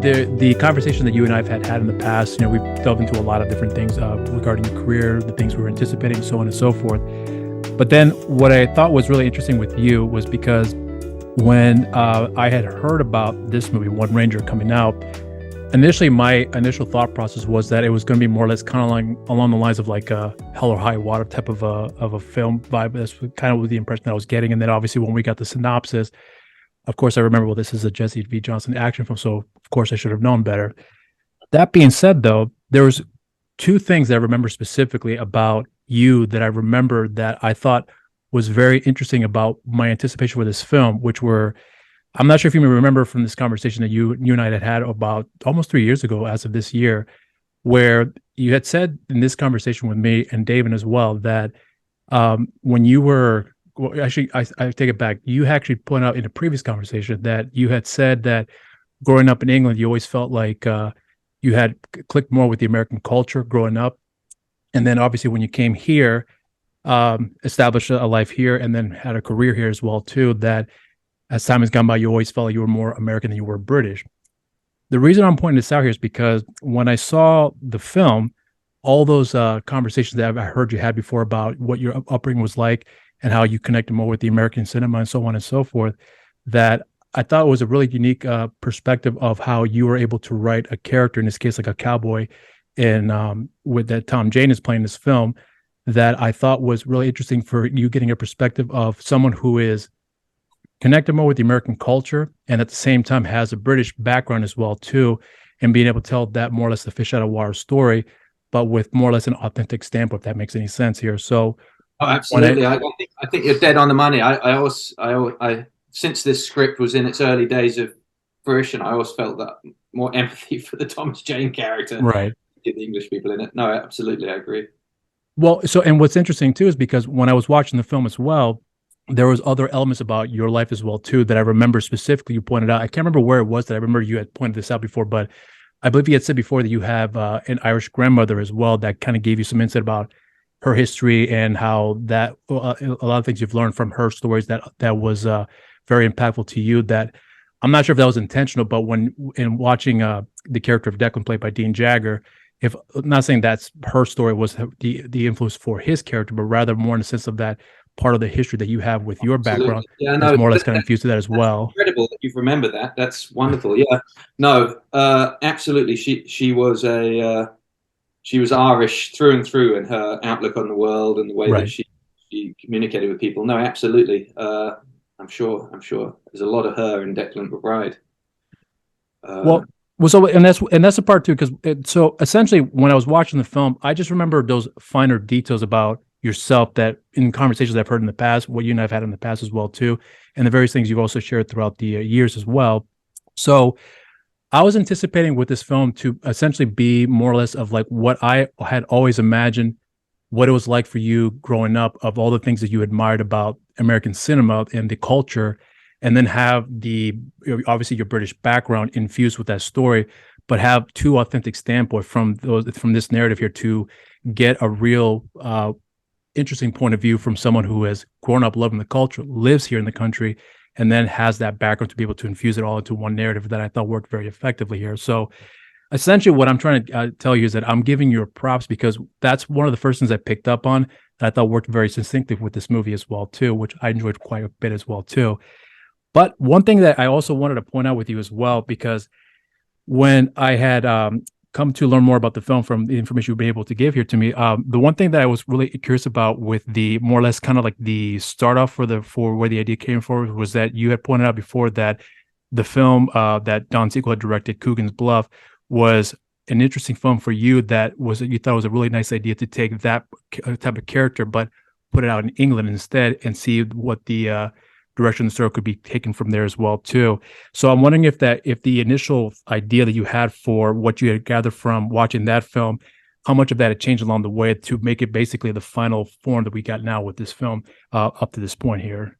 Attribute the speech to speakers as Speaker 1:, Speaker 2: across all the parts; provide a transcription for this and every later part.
Speaker 1: the conversation that you and I have had in the past, you know, we've delved into a lot of different things regarding your career, the things we were anticipating, so on and so forth. But then what I thought was really interesting with you was because when I had heard about this movie, One Ranger, coming out, initially my initial thought process was that it was going to be more or less kind of like along the lines of like a Hell or High Water type of a film vibe. That's kind of the impression that I was getting. And then obviously when we got the synopsis, of course I remember, well, this is a Jesse V. Johnson action film, so of course I should have known better. That being said, though, there was two things that I remember specifically about you that I remember that I thought was very interesting about my anticipation for this film, which were, I'm not sure if you remember from this conversation that you and I had about almost 3 years ago as of this year, where you had said in this conversation with me and David as well that when you were, well, actually, I take it back. You actually pointed out in a previous conversation that you had said that growing up in England, you always felt like you had clicked more with the American culture growing up. And then obviously when you came here, established a life here and then had a career here as well too, that as time has gone by, you always felt like you were more American than you were British. The reason I'm pointing this out here is because when I saw the film, all those conversations that I heard you had before about what your upbringing was like and how you connected more with the American cinema and so on and so forth, that I thought it was a really unique perspective of how you were able to write a character, in this case, like a cowboy, in with that Tom Jane is playing this film, that I thought was really interesting for you getting a perspective of someone who is connected more with the American culture and at the same time has a British background as well too, and being able to tell that more or less the fish out of water story, but with more or less an authentic stamp, if that makes any sense here. So,
Speaker 2: oh, absolutely. I think you're dead on the money. I since this script was in its early days of fruition, I always felt that more empathy for the Thomas Jane character,
Speaker 1: right?
Speaker 2: The English people in it. No, absolutely, I agree.
Speaker 1: Well, so, and what's interesting too is because when I was watching the film as well, there was other elements about your life as well too that I remember specifically. You pointed out, I can't remember where it was that I remember you had pointed this out before, but I believe you had said before that you have an Irish grandmother as well that kind of gave you some insight about her history and how that a lot of things you've learned from her stories that was very impactful to you. That I'm not sure if that was intentional, but when in watching the character of Declan played by Dean Jagger, if I'm not saying that's her story was the influence for his character, but rather more in the sense of that part of the history that you have with your background,
Speaker 2: yeah, no,
Speaker 1: more or less kind of infused to that as well.
Speaker 2: Incredible that you've remembered that. That's wonderful. Yeah, no, absolutely. She was she was Irish through and through in her outlook on the world and the way that she communicated with people. No, absolutely. I'm sure there's a lot of her in Declan McBride.
Speaker 1: Well, so and that's the part too, because so essentially when I was watching the film, I just remember those finer details about yourself that in conversations I've heard in the past, what you and I've had in the past as well too, and the various things you've also shared throughout the years as well. So I was anticipating with this film to essentially be more or less of like what I had always imagined what it was like for you growing up, of all the things that you admired about American cinema and the culture, and then have the obviously your British background infused with that story, but have two authentic standpoint from this narrative here to get a real interesting point of view from someone who has grown up loving the culture, lives here in the country, and then has that background to be able to infuse it all into one narrative that I thought worked very effectively here. So essentially what I'm trying to tell you is that I'm giving you props because that's one of the first things I picked up on that I thought worked very succinctly with this movie as well too, which I enjoyed quite a bit as well too. But one thing that I also wanted to point out with you as well, because when I had come to learn more about the film from the information you've been able to give here to me, the one thing that I was really curious about with the more or less kind of like the start off for where the idea came from was that you had pointed out before that the film that Don Siegel had directed, Coogan's Bluff, was an interesting film for you. That was you thought was a really nice idea to take that type of character, but put it out in England instead and see what the direction the story could be taken from there as well too. So I'm wondering if the initial idea that you had for what you had gathered from watching that film, how much of that had changed along the way to make it basically the final form that we got now with this film up to this point here.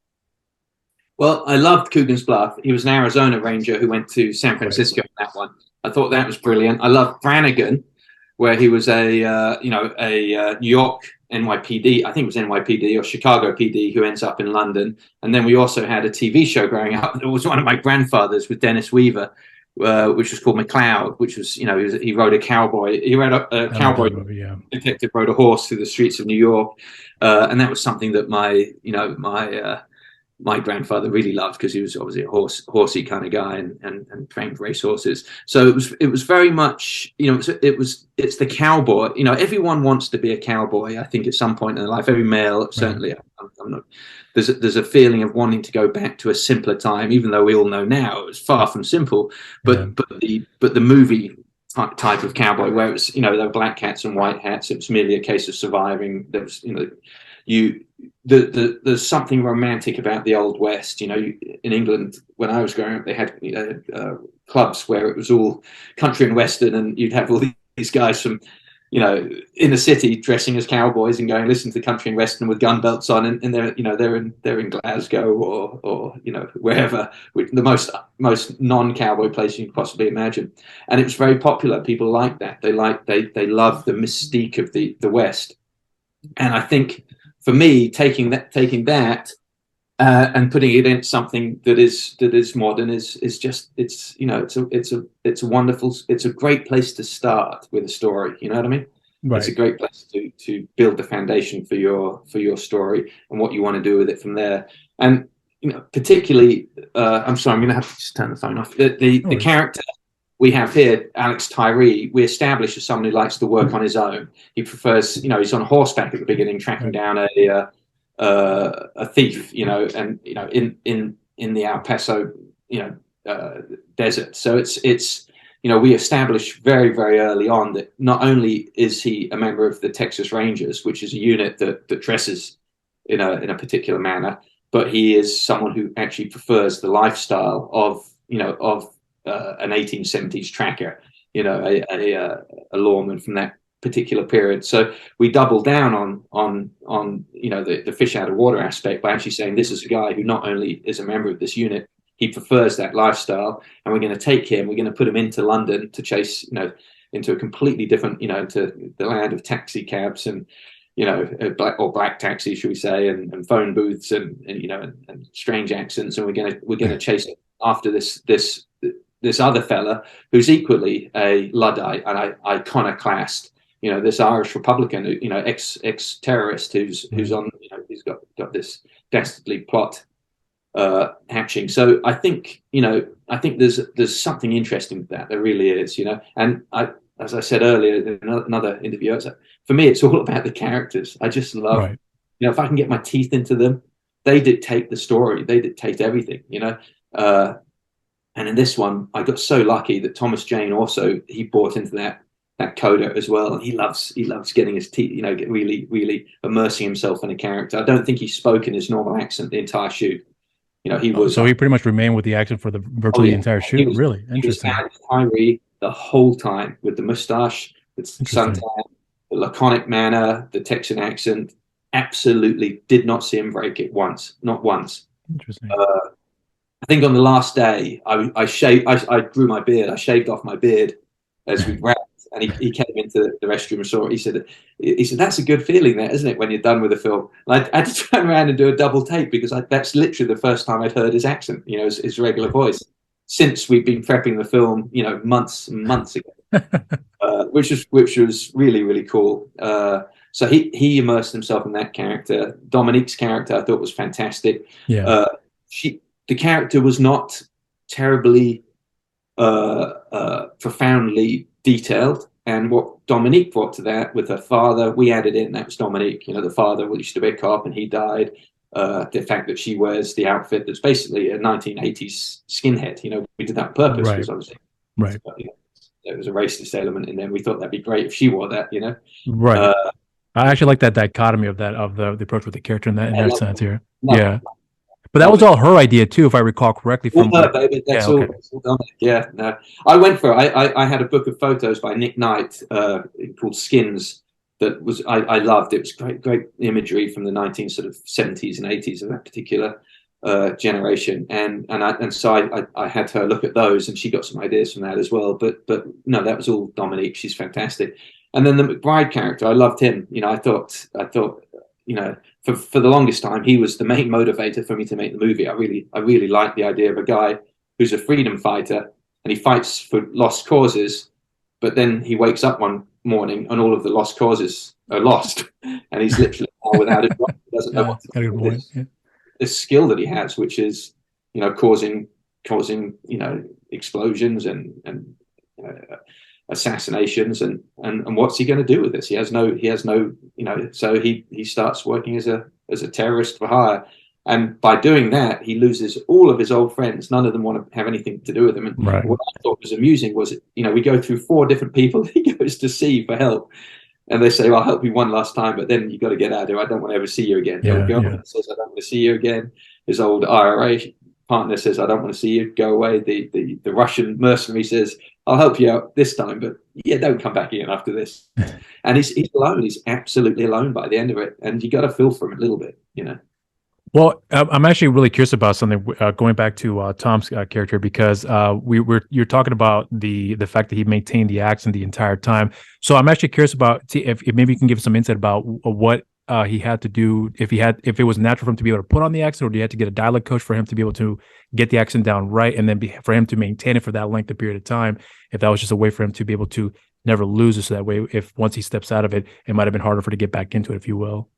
Speaker 2: Well, I loved Coogan's Bluff. He was an Arizona Ranger who went to San Francisco in that one. I thought that was brilliant. I loved Brannigan, where he was a New York NYPD, I think it was NYPD or Chicago PD, who ends up in London. And then we also had a TV show growing up that was one of my grandfathers with Dennis Weaver, which was called McLeod, which was, he rode a cowboy. He rode a cowboy detective rode a horse through the streets of New York, and that was something that my grandfather really loved, because he was obviously a horsey kind of guy and trained racehorses. So it was very much, it's the cowboy. Everyone wants to be a cowboy, I think, at some point in their life. Every male, certainly. I'm not. There's a feeling of wanting to go back to a simpler time, even though we all know now it's far from simple. But the movie type of cowboy, where it was, there were black hats and white hats. It was merely a case of surviving. There was, there's something romantic about the Old West. In England, when I was growing up, they had clubs where it was all country and western, and you'd have all these guys from, in the city dressing as cowboys and going listen to country and western with gun belts on, and they're in Glasgow or wherever, the most non-cowboy place you can possibly imagine. And it was very popular. People liked that. They loved the mystique of the West. And I think, for me, taking that and putting it in something that is modern is just, it's a wonderful, it's a great place to start with a story. You know what I mean? Right. It's a great place to build the foundation for your story and what you want to do with it from there. And particularly, I'm sorry, I'm going to have to just turn the phone off. The character we have here, Alex Tyree, we establish as someone who likes to work on his own. He prefers, he's on horseback at the beginning, tracking down a thief, and in the El Paso, desert. So it's we establish very, very early on that not only is he a member of the Texas Rangers, which is a unit that dresses in a particular manner, but he is someone who actually prefers the lifestyle of an 1870s tracker, a lawman from that particular period. So we double down on the fish out of water aspect by actually saying this is a guy who not only is a member of this unit, he prefers that lifestyle, and we're going to take him, we're going to put him into London to chase, into a completely different, to the land of taxi cabs and, black taxis, should we say, and phone booths and strange accents, and we're going to chase him after this other fella who's equally a Luddite and iconoclast, this Irish Republican, ex-terrorist who's on, he's got this dastardly plot hatching. So I think there's something interesting with that. There really is, and as I said earlier in another interview, for me, it's all about the characters. I just love, if I can get my teeth into them, they dictate the story. They dictate everything, and in this one, I got so lucky that Thomas Jane also, he bought into that coda as well. And he loves getting his teeth, really, really immersing himself in a character. I don't think he spoke in his normal accent the entire shoot. He was. So
Speaker 1: he pretty much remained with the accent for virtually the entire shoot. Really interesting.
Speaker 2: He was Tyree the whole time, with the mustache, the suntan, the laconic manner, the Texan accent. Absolutely did not see him break it once, not once. Interesting. I think on the last day, I grew my beard. I shaved off my beard as we wrapped, and he came into the restroom and saw it. He said, that's a good feeling there, isn't it, when you're done with the film? And I had to turn around and do a double take, because that's literally the first time I'd heard his accent, his regular voice, since we've been prepping the film, months and months ago, which was really, really cool. So he immersed himself in that character. Dominique's character I thought was fantastic. Yeah. The character was not terribly profoundly detailed, and what Dominique brought to that with her father, we added in. That was Dominique. The father used to be a cop and he died. The fact that she wears the outfit that's basically a 1980s skinhead. We did that on purpose, because obviously, there was a racist element in there. We thought that'd be great if she wore that.
Speaker 1: Right. I actually like that dichotomy of the approach with the character in that sense here. Yeah. But that was all her idea too, if I recall correctly. From
Speaker 2: baby. That's all Dominic. Yeah, no. I went for it. I had a book of photos by Nick Knight called Skins that was I loved. It was great imagery from the 1970s and 80s of that particular generation, and so I had her look at those, and she got some ideas from that as well. But no, that was all Dominique. She's fantastic. And then the McBride character, I loved him. I thought. For the longest time, he was the main motivator for me to make the movie. I really liked the idea of a guy who's a freedom fighter, and he fights for lost causes, but then he wakes up one morning and all of the lost causes are lost, and he's literally without it. He doesn't know what to do with this skill that he has, which is, causing explosions and assassinations, and what's he going to do with this? He has no so he starts working as a terrorist for hire, and by doing that he loses all of his old friends. None of them want to have anything to do with him. And what I thought was amusing was, we go through 4 different people he goes to see for help, and they say, well, I'll help you one last time, but then you got to get out of here. I don't want to ever see you again. He'll go and says, I don't want to see you again. His old IRA partner says, I don't want to see you, go away. The Russian mercenary says, I'll help you out this time, but don't come back again after this. And he's alone. He's absolutely alone by the end of it, and you got to feel for him a little bit.
Speaker 1: Well, I'm actually really curious about something, going back to Tom's character, because you're talking about the fact that he maintained the accent the entire time. So I'm actually curious about if maybe you can give some insight about what he had to do, if it was natural for him to be able to put on the accent, or do you have to get a dialect coach for him to be able to get the accent down right, and then for him to maintain it for that length of period of time, if that was just a way for him to be able to never lose it, so that way if once he steps out of it, it might have been harder for him to get back into it, if you will.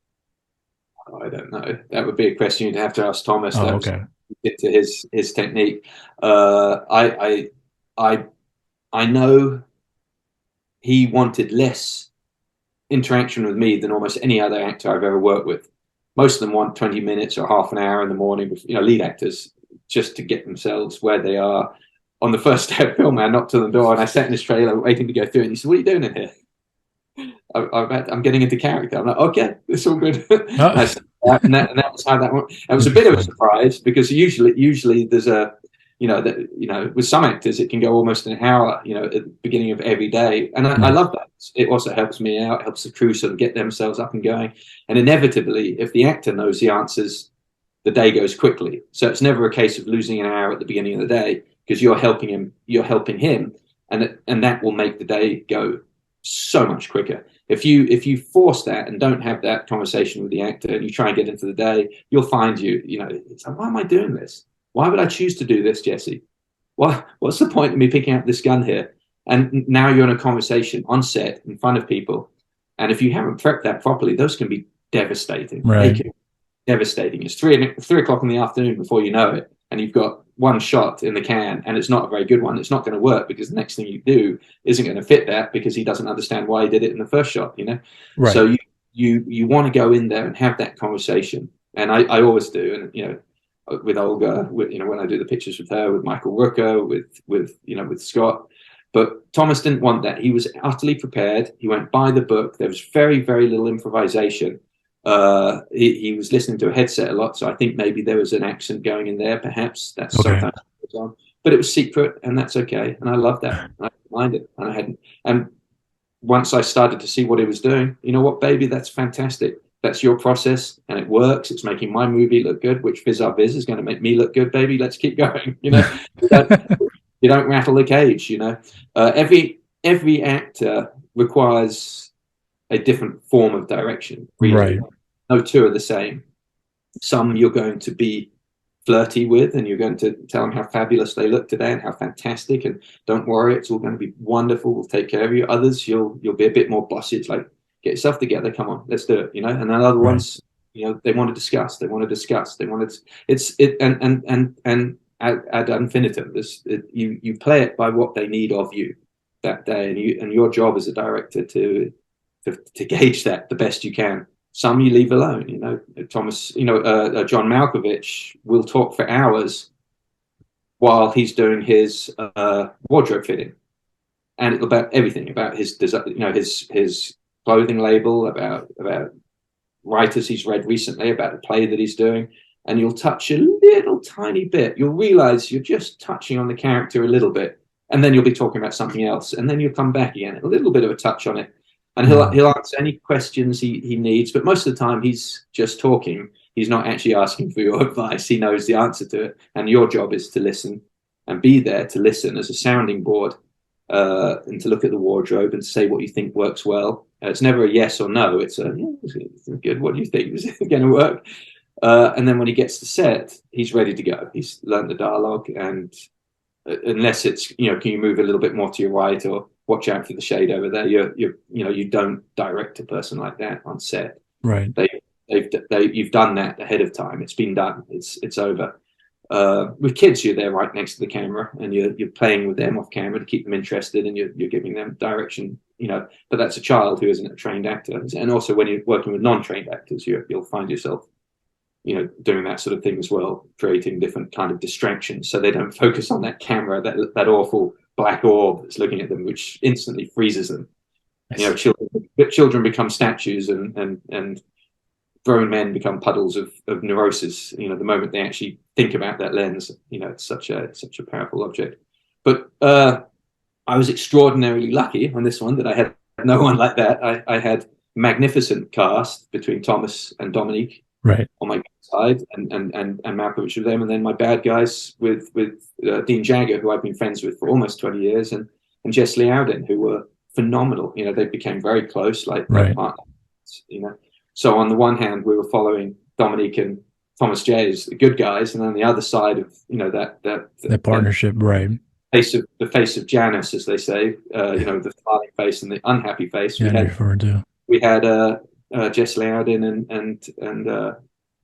Speaker 2: I don't know. That would be a question you'd have to ask Thomas.
Speaker 1: Okay.
Speaker 2: To his technique. I know he wanted less interaction with me than almost any other actor I've ever worked with. Most of them want 20 minutes or half an hour in the morning, lead actors, just to get themselves where they are. On the first day of film, I knocked on the door and I sat in his trailer waiting to go through, and he said, what are you doing in here? I'm getting into character. I'm like, okay, it's all good. And that was how that went. It was a bit of a surprise, because usually there's with some actors it can go almost an hour, at the beginning of every day, and I love that. It also helps me out, helps the crew sort of get themselves up and going, and inevitably, if the actor knows the answers, the day goes quickly. So it's never a case of losing an hour at the beginning of the day, because you're helping him, and that will make the day go so much quicker. If you force that and don't have that conversation with the actor, and you try and get into the day, you'll find it's like, why am I doing this? Why would I choose to do this, Jesse? What's the point of me picking up this gun here? And now you're in a conversation on set in front of people, and if you haven't prepped that properly, those can be devastating.
Speaker 1: Right.
Speaker 2: They can be devastating. It's 3:00 in the afternoon before you know it, and you've got one shot in the can, and it's not a very good one. It's not going to work, because the next thing you do isn't going to fit that, because he doesn't understand why he did it in the first shot.
Speaker 1: Right.
Speaker 2: So you want to go in there and have that conversation, and I always do. And with Olga, when I do the pictures with her, with Michael Rooker, with Scott. But Thomas didn't want that. He was utterly prepared. He went by the book. There was very, very little improvisation. He was listening to a headset a lot, so I think maybe there was an accent going in there. Perhaps that's
Speaker 1: okay.
Speaker 2: Sometimes goes on, but it was secret, and that's okay. And I loved that. I didn't mind it, and I hadn't. And once I started to see what he was doing, you know what, baby, that's fantastic. That's your process, and it works. It's making my movie look good, which vis-a-vis is going to make me look good, baby. Let's keep going. You don't rattle the cage. Every actor requires a different form of direction. Really.
Speaker 1: Right.
Speaker 2: No two are the same. Some you're going to be flirty with, and you're going to tell them how fabulous they look today and how fantastic, and don't worry, it's all going to be wonderful. We'll take care of you. Others, you'll be a bit more bossy. It's like, get yourself together. Come on, let's do it. And then other ones, they want to discuss. They want to. And ad infinitum. You play it by what they need of you that day, and your job as a director to gauge that the best you can. Some you leave alone. Thomas. John Malkovich will talk for hours while he's doing his wardrobe fitting, and about everything, about his design, his clothing label, about writers he's read recently, about a play that he's doing, and you'll touch a little tiny bit. You'll realize you're just touching on the character a little bit, and then you'll be talking about something else, and then you'll come back again, a little bit of a touch on it. And he'll answer any questions he needs, but most of the time he's just talking. He's not actually asking for your advice. He knows the answer to it, and your job is to listen and be there to listen as a sounding board, and to look at the wardrobe and say what you think works well. It's never a yes or no. It's it's good. What do you think is going to work? And then when he gets to set, he's ready to go. He's learned the dialogue, and unless it's, can you move a little bit more to your right, or watch out for the shade over there. You don't direct a person like that on set.
Speaker 1: Right.
Speaker 2: You've done that ahead of time. It's been done. It's over. With kids, you're there right next to the camera, and you're playing with them off camera to keep them interested, and you're giving them direction. But that's a child who isn't a trained actor. And also, when you're working with non-trained actors, you'll find yourself, doing that sort of thing as well, creating different kind of distractions so they don't focus on that camera, that awful black orb that's looking at them, which instantly freezes them. Children become statues, and grown men become puddles of neurosis. The moment they actually think about that lens, it's such a powerful object. But I was extraordinarily lucky on this one that I had no one like that. I had magnificent cast between Thomas and Dominique,
Speaker 1: right,
Speaker 2: on my side, and Malkovich with them, and then my bad guys with Dean Jagger, who I've been friends with for almost 20 years, and Jess Liaudin, who were phenomenal. They became very close, like partners. So on the one hand, we were following Dominique and Thomas J as the good guys, and on the other side of that
Speaker 1: partnership, right?
Speaker 2: The face of Janus, as they say, the smiling face and the unhappy face. We had Jess Liaudin and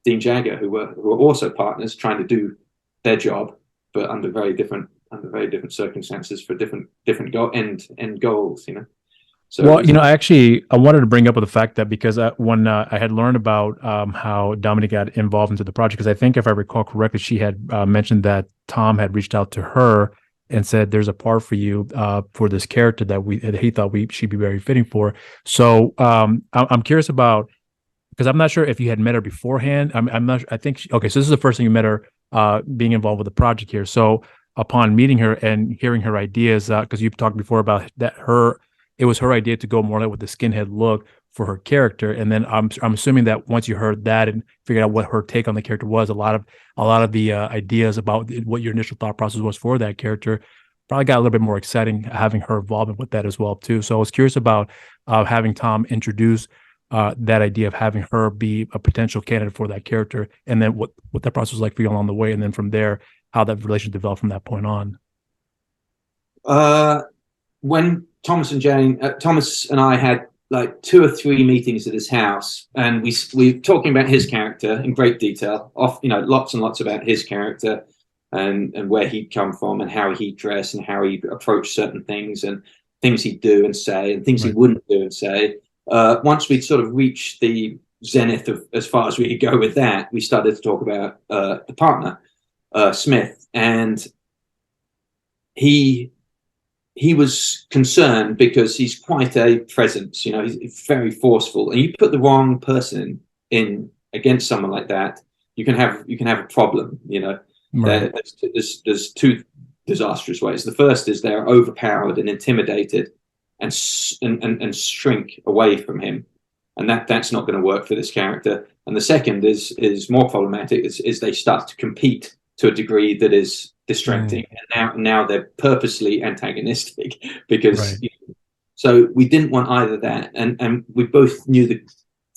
Speaker 2: Dean Jagger, who were also partners, trying to do their job, but under very different circumstances for different end goals. So, well,
Speaker 1: I wanted to bring up the fact that because when I had learned about how Dominique got involved into the project, because I think if I recall correctly, she had mentioned that Tom had reached out to her and said, "There's a part for you for this character that he thought she'd be very fitting for." So I'm curious about, because I'm not sure if you had met her beforehand. I'm not. I think so this is the first time you met her being involved with the project here. So upon meeting her and hearing her ideas, because you've talked before about that it was her idea to go more like with the skinhead look for her character, and then I'm assuming that once you heard that and figured out what her take on the character was, a lot of the ideas about what your initial thought process was for that character probably got a little bit more exciting, having her involvement with that as well too. So I was curious about having Tom introduce that idea of having her be a potential candidate for that character, and then what that process was like for you along the way, and then from there how that relationship developed from that point on.
Speaker 2: When Thomas and I had like 2 or 3 meetings at his house, and we were talking about his character in great detail, lots and lots about his character and where he'd come from and how he'd dress and how he'd approach certain things and things he'd do and say and things he wouldn't do and say. Once we'd sort of reached the zenith of as far as we could go with that, we started to talk about the partner, Smith, and he was concerned because he's quite a presence, he's very forceful, and you put the wrong person in against someone like that, you can have a problem. Right. There's 2 disastrous ways. The first is they're overpowered and intimidated and shrink away from him, and that's not going to work for this character. And the second is more problematic, is they start to compete to a degree that is distracting, and now they're purposely antagonistic because so we didn't want either that, and we both knew the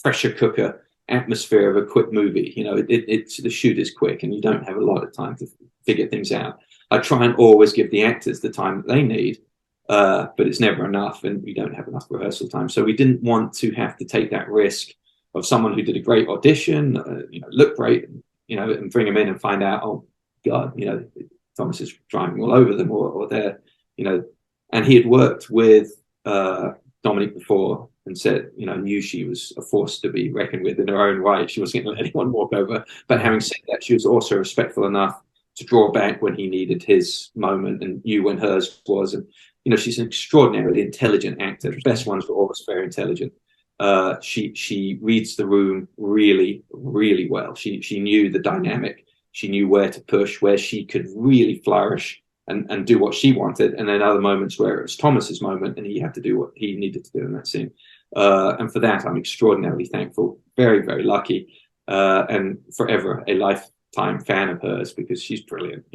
Speaker 2: pressure cooker atmosphere of a quick movie. It's the shoot is quick and you don't have a lot of time to figure things out. I try and always give the actors the time that they need, but it's never enough, and we don't have enough rehearsal time. So we didn't want to have to take that risk of someone who did a great audition, looked great, and bring them in and find out, oh God, Thomas is driving all over them, or they're, and he had worked with Dominique before and said, knew she was a force to be reckoned with in her own right. She wasn't going to let anyone walk over. But having said that, she was also respectful enough to draw back when he needed his moment and knew when hers was. And, she's an extraordinarily intelligent actor. The best ones were always very intelligent. She reads the room really, really well. She knew the dynamic. She knew where to push, where she could really flourish and do what she wanted. And then other moments where it was Thomas's moment and he had to do what he needed to do in that scene. And for that, I'm extraordinarily thankful, very, very lucky, and forever a lifetime fan of hers because she's brilliant,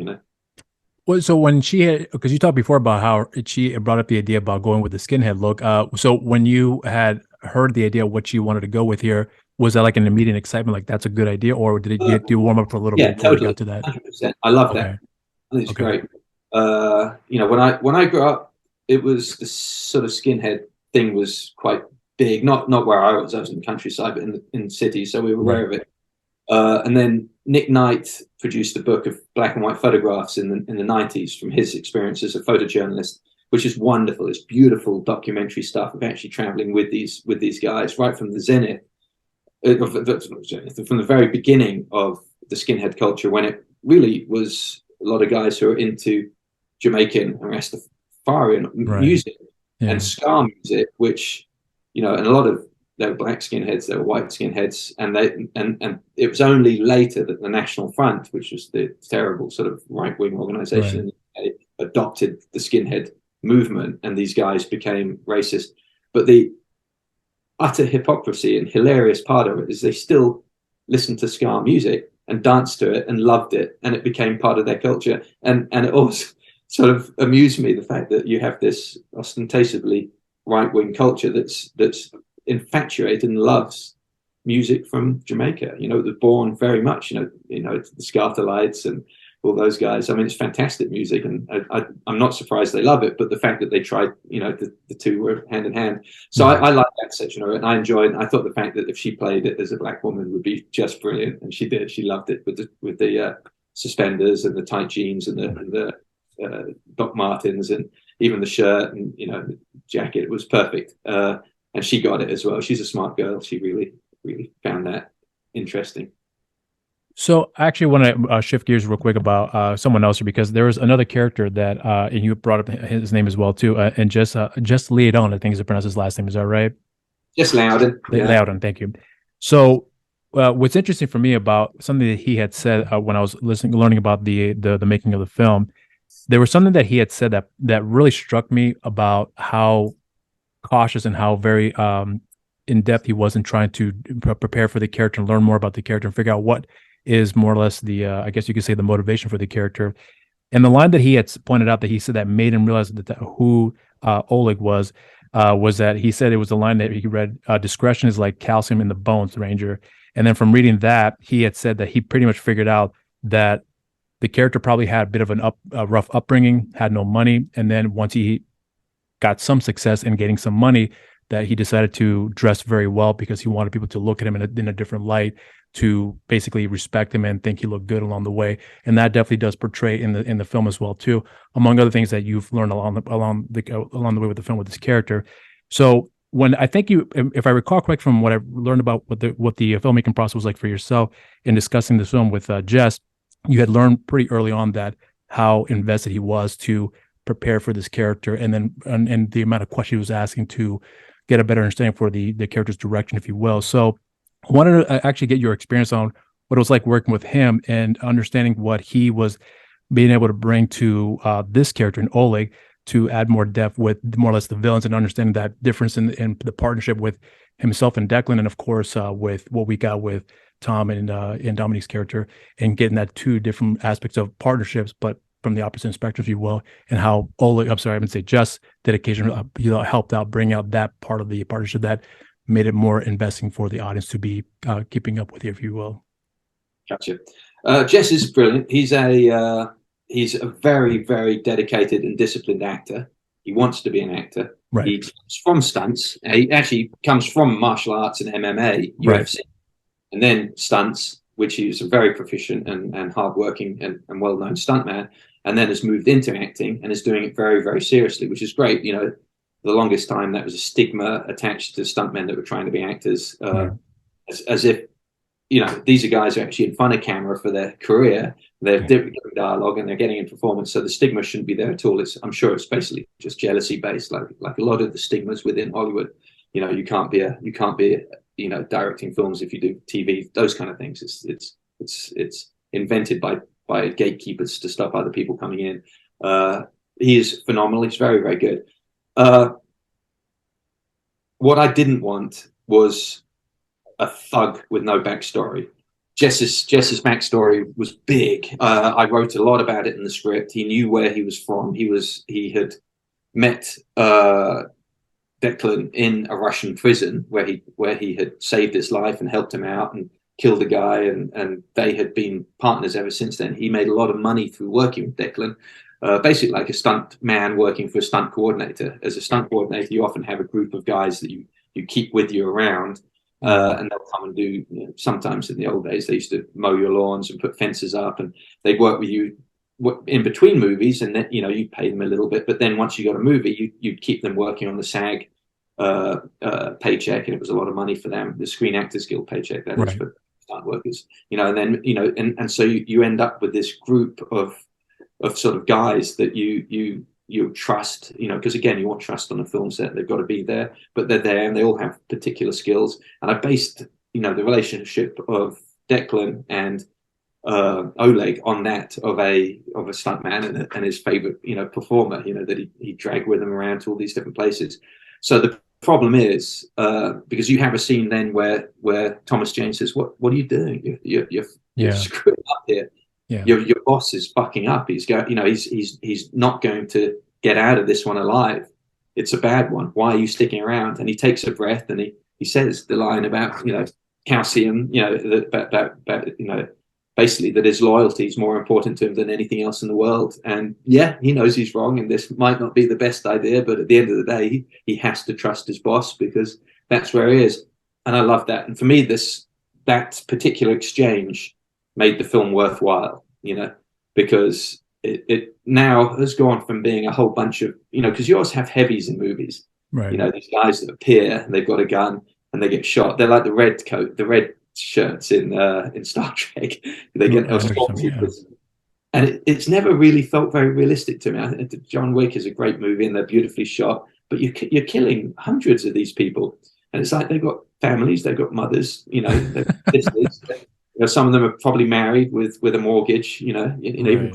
Speaker 1: Well, so when she had, because you talked before about how she brought up the idea about going with the skinhead look. So when you had heard the idea of what she wanted to go with here, was that like an immediate excitement, like that's a good idea, or did you warm up for a little bit before you got to that?
Speaker 2: 100%. I love that. I think it's great. When I grew up, it was the sort of skinhead thing was quite big. Not where I was in the countryside, but in the city, so we were aware of it. And then Nick Knight produced a book of black and white photographs in the 90s from his experience as a photojournalist, which is wonderful. It's beautiful documentary stuff of actually traveling with these guys right from the zenith, from the very beginning of the skinhead culture, when it really was a lot of guys who are into Jamaican and Rastafarian music and ska music, which, and a lot of there were black skinheads, there were white skinheads, and it was only later that the National Front, which was the terrible sort of right-wing organization, adopted the skinhead movement, and these guys became racist. But the utter hypocrisy and hilarious part of it is they still listened to ska music and danced to it and loved it, and it became part of their culture. And it also sort of amused me, the fact that you have this ostentatiously right-wing culture that's infatuated and loves music from Jamaica. It was born very much, the Scartalites and all those guys. I mean, it's fantastic music, and I'm not surprised they love it. But the fact that they tried, the two were hand in hand. So I like that section of it, and I enjoyed. I thought the fact that if she played it as a black woman would be just brilliant, and she did. She loved it with the suspenders and the tight jeans and the Doc Martens and even the shirt and the jacket. It was perfect. And she got it as well. She's a smart girl. She really, really found that interesting.
Speaker 1: So I actually want to shift gears real quick about someone else here, because there was another character that, and you brought up his name as well too, and just Leodon, I think is to pronounce his last name. Is that right?
Speaker 2: Just Loudon.
Speaker 1: Loudon, thank you. So what's interesting for me about something that he had said when I was learning about the making of the film, there was something that he had said that really struck me about how cautious and how very in depth he was in trying to prepare for the character and learn more about the character and figure out what is more or less the I guess you could say the motivation for the character. And the line that he had pointed out that he said that made him realize that who Oleg was that he said it was the line that he read, discretion is like calcium in the bones, Ranger. And then from reading that, he had said that he pretty much figured out that the character probably had a bit of a rough upbringing, had no money, and then once he got some success in getting some money, that he decided to dress very well because he wanted people to look at him in a different light, to basically respect him and think he looked good along the way. And that definitely does portray in the film as well too, among other things that you've learned along the way with the film with this character. So when I think if I recall correct from what I learned about what the filmmaking process was like for yourself in discussing this film with Jess, you had learned pretty early on that how invested he was to prepare for this character, and then and the amount of questions he was asking to get a better understanding for the character's direction, if you will. So I wanted to actually get your experience on what it was like working with him and understanding what he was being able to bring to this character in Oleg to add more depth with more or less the villains, and understanding that difference in the partnership with himself and Declan, and of course with what we got with Tom and Dominique's character, and getting that two different aspects of partnerships, but from the opposite spectrum, if you will, and how Oleg, I'm sorry, I would say just dedication, helped out bring out that part of the partnership that made it more investing for the audience to be keeping up with you, if you will.
Speaker 2: Gotcha. Jess is brilliant. He's a very, very dedicated and disciplined actor. He wants to be an actor.
Speaker 1: Right.
Speaker 2: He comes from stunts. He actually comes from martial arts and MMA, UFC, and then stunts, which he was a very proficient and hardworking and well-known stuntman, and then has moved into acting and is doing it very, very seriously, which is great. The longest time that was a stigma attached to stuntmen that were trying to be actors, as if, these are guys who are actually in front of camera for their career. They're different dialogue and they're getting in performance, so the stigma shouldn't be there at all. I'm sure it's basically just jealousy based, like a lot of the stigmas within Hollywood. You can't be directing films if you do TV, those kind of things. It's invented by gatekeepers to stop other people coming in. He is phenomenal. He's very, very good. What I didn't want was a thug with no backstory. Jess's backstory was big. I wrote a lot about it in the script. He knew where he was from. He had met Declan in a Russian prison where he had saved his life and helped him out and killed a guy, and they had been partners ever since then. He made a lot of money through working with Declan. basically like a stunt man working for a stunt coordinator. As a stunt coordinator, you often have a group of guys that you keep with you around, and they'll come and do, sometimes in the old days, they used to mow your lawns and put fences up, and they'd work with you in between movies, and then, you'd pay them a little bit, but then once you got a movie, you'd keep them working on the SAG paycheck, and it was a lot of money for them, the Screen Actors Guild paycheck, that is, for stunt workers, and then, and so you end up with this group of sort of guys that you trust, because again, you want trust on a film set. They've got to be there, but they're there and they all have particular skills. And I based, the relationship of Declan and Oleg on that of a stuntman and his favorite, performer, that he dragged with him around to all these different places. So the problem is, because you have a scene then where Thomas Jane says, "What are you doing? You're screwing up here. Yeah. Your boss is fucking up. He's going, he's not going to get out of this one alive. It's a bad one. Why are you sticking around?" And he takes a breath and he says the line about, calcium, basically that his loyalty is more important to him than anything else in the world. And yeah, he knows he's wrong and this might not be the best idea, but at the end of the day, he has to trust his boss because that's where he is. And I love that. And for me, that particular exchange made the film worthwhile, because it now has gone from being a whole bunch of, because you always have heavies in movies, right? These guys that appear and they've got a gun and they get shot. They're like the red shirts in Star Trek. They get and it's never really felt very realistic to me. I think John Wick is a great movie and they're beautifully shot, but you're killing hundreds of these people, and it's like they've got families, they've got mothers, they've got sisters. Some of them are probably married with a mortgage, even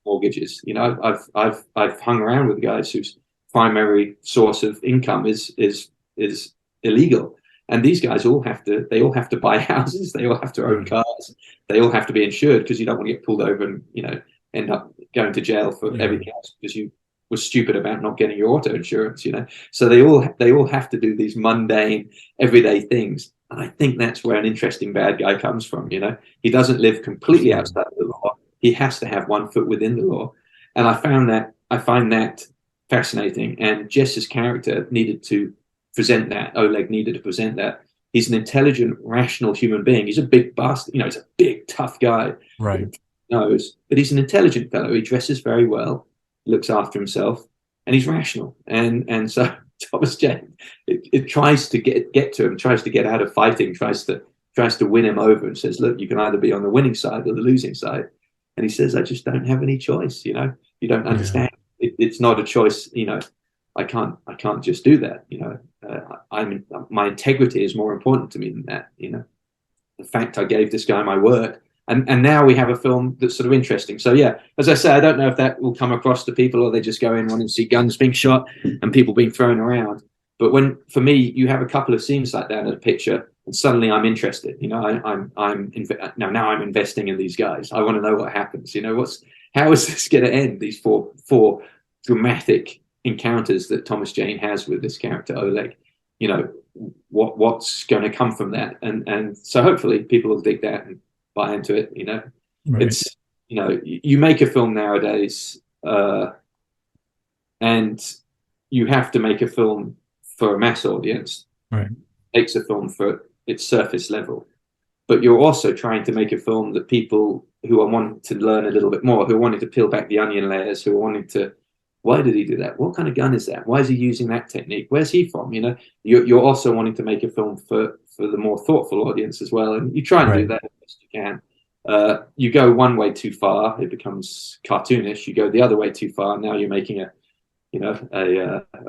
Speaker 2: mortgages. I've hung around with guys whose primary source of income is illegal, and these guys all have to buy houses, they all have to own cars, they all have to be insured because you don't want to get pulled over and end up going to jail for everything else because you were stupid about not getting your auto insurance. So they all have to do these mundane everyday things. And I think that's where an interesting bad guy comes from. He doesn't live completely outside of the law. He has to have one foot within the law. And I find that fascinating. And Jess's character needed to present that. Oleg needed to present that. He's an intelligent, rational human being. He's a big bastard. He's a big, tough guy.
Speaker 1: Right.
Speaker 2: But he's an intelligent fellow. He dresses very well, looks after himself, and he's rational. And so Thomas Jane, it tries to get to him, tries to get out of fighting, tries to win him over, and says, "Look, you can either be on the winning side or the losing side." And he says, "I just don't have any choice. You don't understand. It's not a choice. I can't just do that. My integrity is more important to me than that. The fact I gave this guy my work." And now we have a film that's sort of interesting. So yeah, as I say, I don't know if that will come across to people or they just go in wanting to see guns being shot and people being thrown around. But for me, you have a couple of scenes like that in a picture, and suddenly I'm interested. Now I'm investing in these guys. I want to know what happens. How is this going to end? These four dramatic encounters that Thomas Jane has with this character Oleg. What's going to come from that? And so hopefully people will dig that and buy into it. Right. It's you make a film nowadays, and you have to make a film for a mass audience.
Speaker 1: Right.
Speaker 2: It takes a film for its surface level, but you're also trying to make a film that people who are wanting to learn a little bit more, who are wanting to peel back the onion layers, who are wanting to, why did he do that? What kind of gun is that? Why is he using that technique? Where's he from? You're also wanting to make a film for the more thoughtful audience as well, and you try and do that as best you can. You go one way too far, it becomes cartoonish. You go the other way too far, now you're making a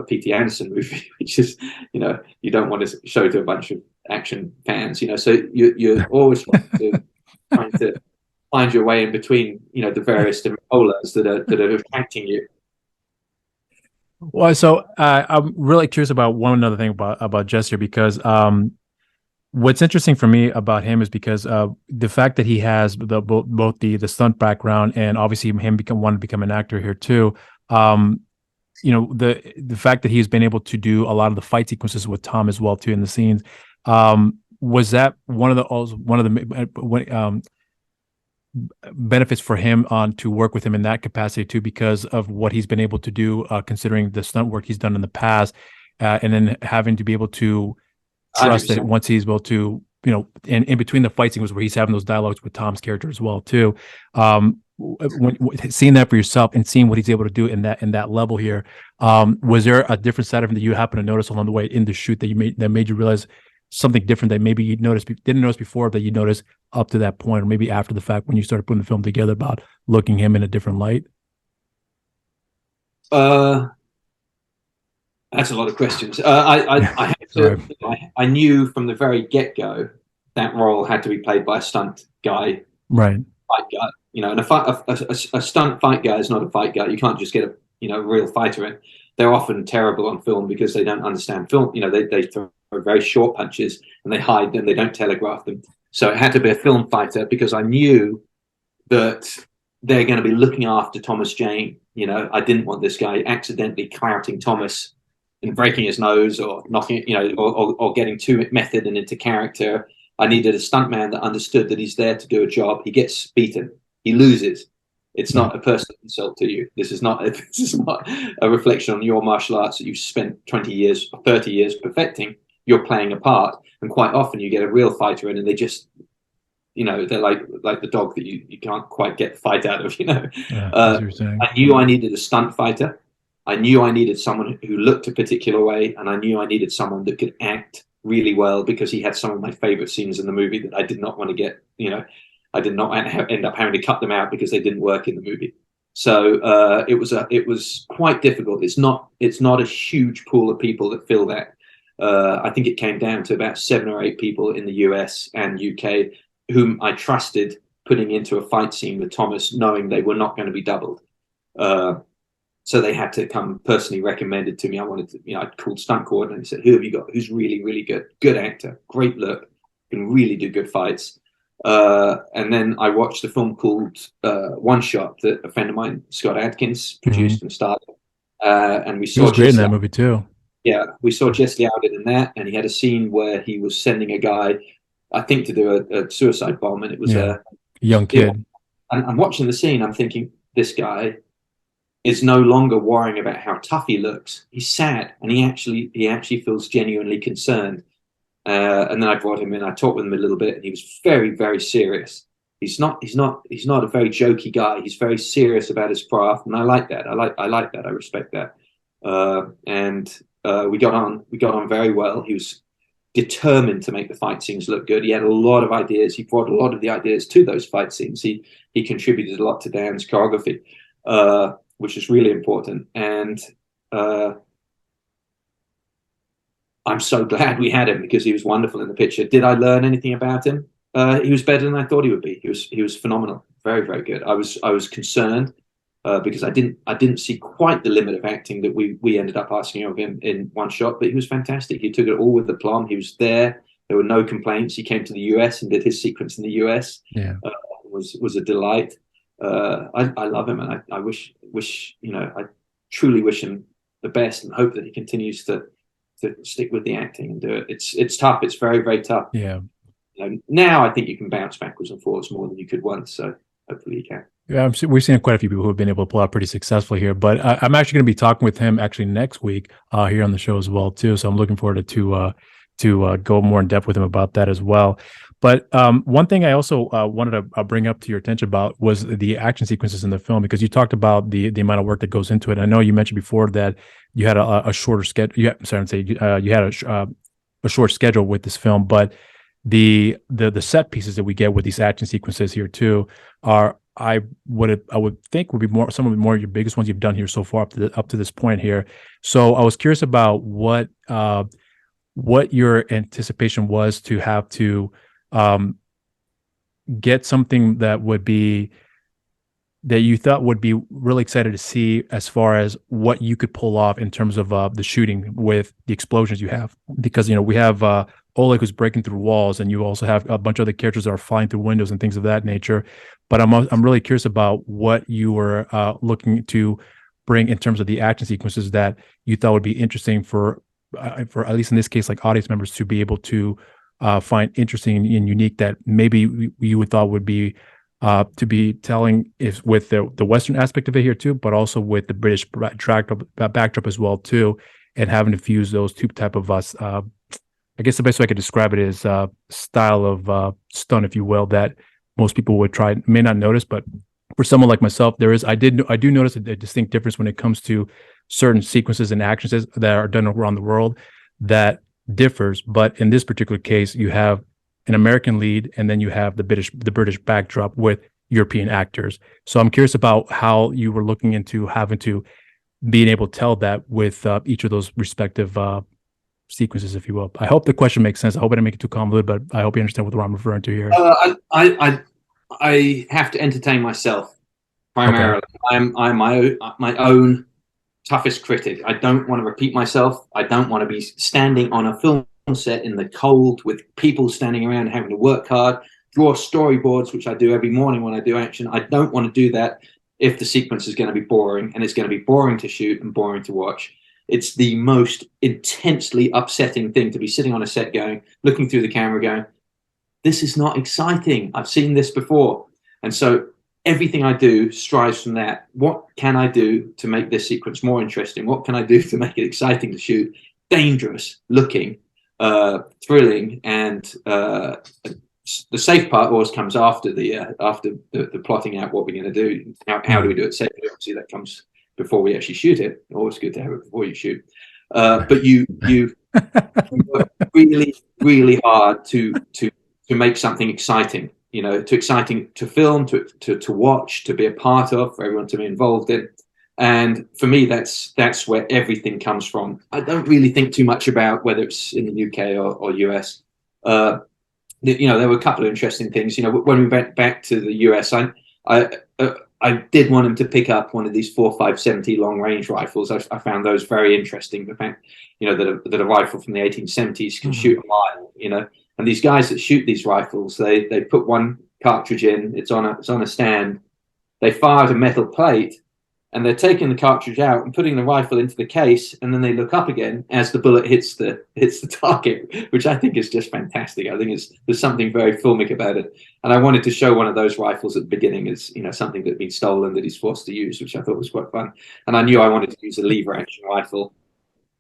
Speaker 2: P.T. Anderson movie, which is, you don't want to show to a bunch of action fans. So you're always trying to find your way in between, the various different polars that are attracting you.
Speaker 1: Well, so I'm really curious about one another thing about Jess here, because what's interesting for me about him is because the fact that he has both the stunt background and obviously him want to become an actor here too. The fact that he's been able to do a lot of the fight sequences with Tom as well too in the scenes. Was that one of the benefits for him on to work with him in that capacity too, because of what he's been able to do, considering the stunt work he's done in the past, and then having to be able to trust
Speaker 2: 100%.
Speaker 1: that once he's able to, and in between the fight scenes where he's having those dialogues with Tom's character as well too. When seeing that for yourself and seeing what he's able to do in that level here, was there a different side of him that you happen to notice along the way in the shoot that made you realize something different that maybe you didn't notice before, but you noticed up to that point, or maybe after the fact when you started putting the film together, about looking him in a different light?
Speaker 2: That's a lot of questions. I knew from the very get-go that role had to be played by a stunt guy,
Speaker 1: right?
Speaker 2: Fight guy, and a stunt fight guy is not a fight guy. You can't just get a real fighter in. They're often terrible on film because they don't understand film. They throw very short punches and they hide them. They don't telegraph them. So it had to be a film fighter because I knew that they're going to be looking after Thomas Jane. I didn't want this guy accidentally clouting Thomas and breaking his nose or knocking, or getting too method and into character. I needed a stuntman that understood that he's there to do a job. He gets beaten. He loses. It's not a personal insult to you. This is not a reflection on your martial arts that you've spent 20 years or 30 years perfecting. You're playing a part. And quite often you get a real fighter in and they just, they're like the dog that you can't quite get the fight out of,
Speaker 1: Yeah,
Speaker 2: I knew I needed a stunt fighter. I knew I needed someone who looked a particular way, and I knew I needed someone that could act really well because he had some of my favorite scenes in the movie that I did not want to get, I did not end up having to cut them out because they didn't work in the movie. So it was quite difficult. It's not a huge pool of people that fill that. I think it came down to about 7 or 8 people in the US and UK whom I trusted putting into a fight scene with Thomas, knowing they were not going to be doubled. So they had to come personally recommended to me. I wanted to, I called stunt coordinator and said, who have you got? Who's really, really good actor, great look, can really do good fights. And then I watched a film called One Shot that a friend of mine, Scott Adkins, produced and starred. And we saw.
Speaker 1: He was great in that movie too.
Speaker 2: Yeah, we saw Jesse Alden in that, and he had a scene where he was sending a guy, I think, to do a suicide bomb, and it was a
Speaker 1: young kid.
Speaker 2: And I'm watching the scene, I'm thinking, this guy is no longer worrying about how tough he looks. He's sad, and he actually feels genuinely concerned. And then I brought him in. I talked with him a little bit, and he was very, very serious. He's not a very jokey guy. He's very serious about his craft, and I like that. I like that. I respect that. And we got on very well. He was determined to make the fight scenes look good. He had a lot of ideas. He brought a lot of the ideas to those fight scenes. He contributed a lot to Dan's choreography, which is really important. And I'm so glad we had him because he was wonderful in the picture. Did I learn anything about him? He was better than I thought he would be. He was phenomenal. Very, very good. I was concerned because I didn't see quite the limit of acting that we ended up asking of him in One Shot, but he was fantastic. He took it all with the plum. He was there. There were no complaints. He came to the US and did his sequence in the US.
Speaker 1: Yeah,
Speaker 2: was a delight. I love him, and I wish I truly wish him the best and hope that he continues to stick with the acting and do it. It's tough. It's very, very tough.
Speaker 1: Yeah.
Speaker 2: Now I think you can bounce backwards and forwards more than you could once. So hopefully you can.
Speaker 1: Yeah, we've seen quite a few people who have been able to pull out pretty successfully here. But I'm actually going to be talking with him actually next week here on the show as well too. So I'm looking forward to go more in depth with him about that as well. But one thing I also wanted to bring up to your attention about was the action sequences in the film, because you talked about the amount of work that goes into it. I know you mentioned before that you had a shorter schedule. You had a short schedule with this film, but the set pieces that we get with these action sequences here too are, I would think would be some of the more your biggest ones you've done here so far up to this point here. So I was curious about what your anticipation was to have to get something that you thought would be really excited to see as far as what you could pull off in terms of the shooting with the explosions you have, because we have Oleg who's breaking through walls, and you also have a bunch of other characters that are flying through windows and things of that nature. But I'm really curious about what you were looking to bring in terms of the action sequences that you thought would be interesting for at least in this case, like audience members to be able to find interesting and unique, that maybe you would thought would be to be telling is with the Western aspect of it here too, but also with the British backdrop as well too, and having to fuse those two type of us. I guess the best way I could describe it is style of stunt, if you will, that most people would may not notice, but for someone like myself, I do notice a distinct difference when it comes to certain sequences and actions that are done around the world that differs. But in this particular case, you have an American lead, and then you have the British backdrop with European actors. So I'm curious about how you were looking into having to being able to tell that with each of those respective sequences, if you will. I hope the question makes sense. I hope I didn't make it too convoluted, but I hope you understand what I'm referring to here.
Speaker 2: I have to entertain myself primarily. Okay. I'm my own toughest critic. I don't want to repeat myself. I don't want to be standing on a film set in the cold with people standing around having to work hard, draw storyboards, which I do every morning when I do action. I don't want to do that if the sequence is going to be boring, and it's going to be boring to shoot and boring to watch. It's the most intensely upsetting thing to be sitting on a set looking through the camera going, this is not exciting. I've seen this before. And so everything I do strives from that. What can I do to make this sequence more interesting? What can I do to make it exciting to shoot, dangerous looking, thrilling, and the safe part always comes after the plotting out what we're going to do. How do we do it safely? Obviously, that comes before we actually shoot it. Always good to have it before you shoot. But you work really, really hard to make something exciting. Exciting to film, to watch, to be a part of, for everyone to be involved in. And for me, that's where everything comes from. I don't really think too much about whether it's in the UK or US. There were a couple of interesting things. When we went back to the US, I did want him to pick up one of these 4.570 long range rifles. I found those very interesting. The fact, that a rifle from the 1870s can shoot a mile. And these guys that shoot these rifles, they put one cartridge in. It's on a stand. They fired a metal plate, and they're taking the cartridge out and putting the rifle into the case, and then they look up again as the bullet hits the target, which I think is just fantastic. I think there's something very filmic about it. And I wanted to show one of those rifles at the beginning as something that had been stolen that he's forced to use, which I thought was quite fun. And I knew I wanted to use a lever action rifle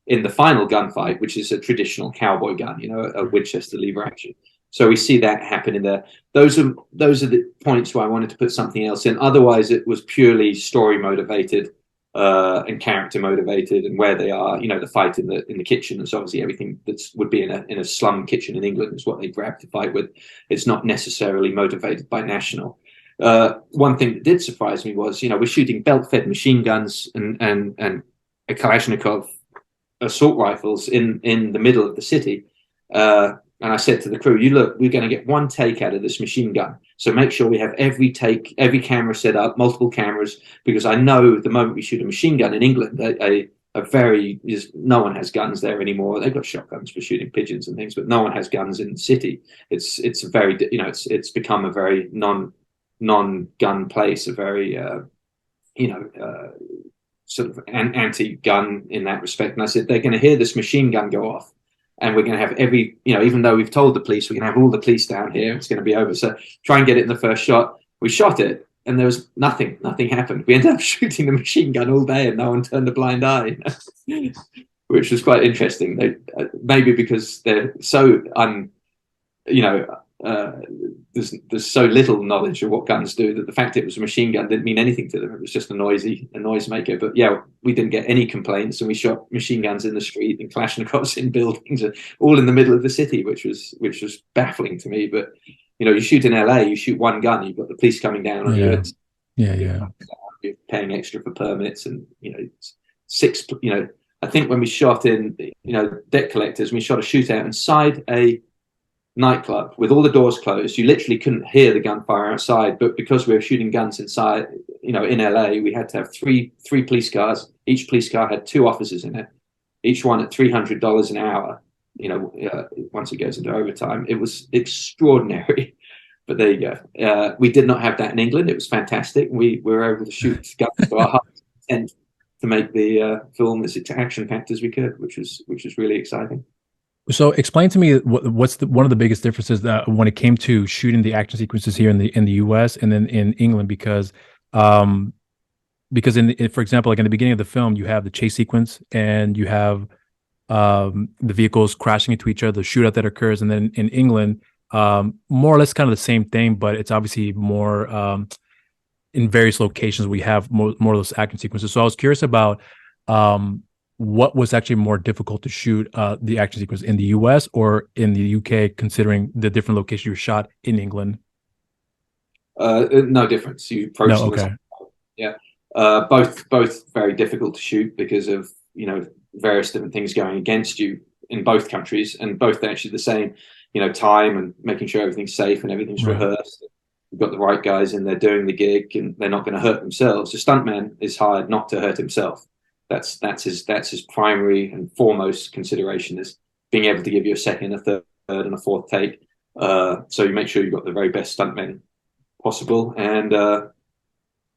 Speaker 2: in the final gunfight, which is a traditional cowboy gun, a Winchester lever action. So we see that happen in there. Those are the points where I wanted to put something else in. Otherwise, it was purely story motivated and character motivated, and where they are. The fight in the kitchen is obviously everything that would be in a slum kitchen in England is what they grab to fight with. It's not necessarily motivated by national. One thing that did surprise me was, we're shooting belt-fed machine guns and a Kalashnikov assault rifles in the middle of the city. And I said to the crew, we're going to get one take out of this machine gun. So make sure we have every camera set up, multiple cameras, because I know the moment we shoot a machine gun in England, no one has guns there anymore. They've got shotguns for shooting pigeons and things, but no one has guns in the city. It's a very, it's become a very non-gun place, a very, sort of an anti-gun in that respect. And I said, they're going to hear this machine gun go off, and we're going to have even though we've told the police, we're going to have all the police down here. It's going to be over. So try and get it in the first shot. We shot it, and there was nothing happened. We ended up shooting the machine gun all day, and no one turned a blind eye, which was quite interesting. Maybe because they're so there's so little knowledge of what guns do that the fact it was a machine gun didn't mean anything to them. It was just a noisemaker. But yeah, we didn't get any complaints, and we shot machine guns in the street and Kalashnikovs in buildings, all in the middle of the city, which was baffling to me. But you shoot in LA, you shoot one gun, you've got the police coming down on you. You're paying extra for permits, and six. I think when we shot in Debt Collectors, we shot a shootout inside a nightclub with all the doors closed. You literally couldn't hear the gunfire outside, but because we were shooting guns inside, in LA, we had to have three police cars. Each police car had 2 officers in it, each one at $300 an hour. Once it goes into overtime, it was extraordinary. But there you go. We did not have that in England. It was fantastic. We were able to shoot guns to our heart's content to make the film as action packed as we could, which was really exciting.
Speaker 1: So explain to me what's one of the biggest differences that when it came to shooting the action sequences here in the US and then in England, um because for example, like in the beginning of the film, you have the chase sequence and you have the vehicles crashing into each other, the shootout that occurs, and then in England, more or less kind of the same thing, but it's obviously more in various locations. We have more of those action sequences. So I was curious about what was actually more difficult to shoot, the action sequence in the US or in the UK, considering the different locations you shot in England?
Speaker 2: No difference. You approach
Speaker 1: No,
Speaker 2: them as
Speaker 1: okay,
Speaker 2: yeah. Both very difficult to shoot because of various different things going against you in both countries, and both actually the same time and making sure everything's safe and everything's
Speaker 1: right,
Speaker 2: rehearsed. You've got the right guys in there doing the gig, and they're not going to hurt themselves. The stuntman is hired not to hurt himself. That's his primary and foremost consideration, is being able to give you a second, a third, and a fourth take. So you make sure you've got the very best stuntmen possible, and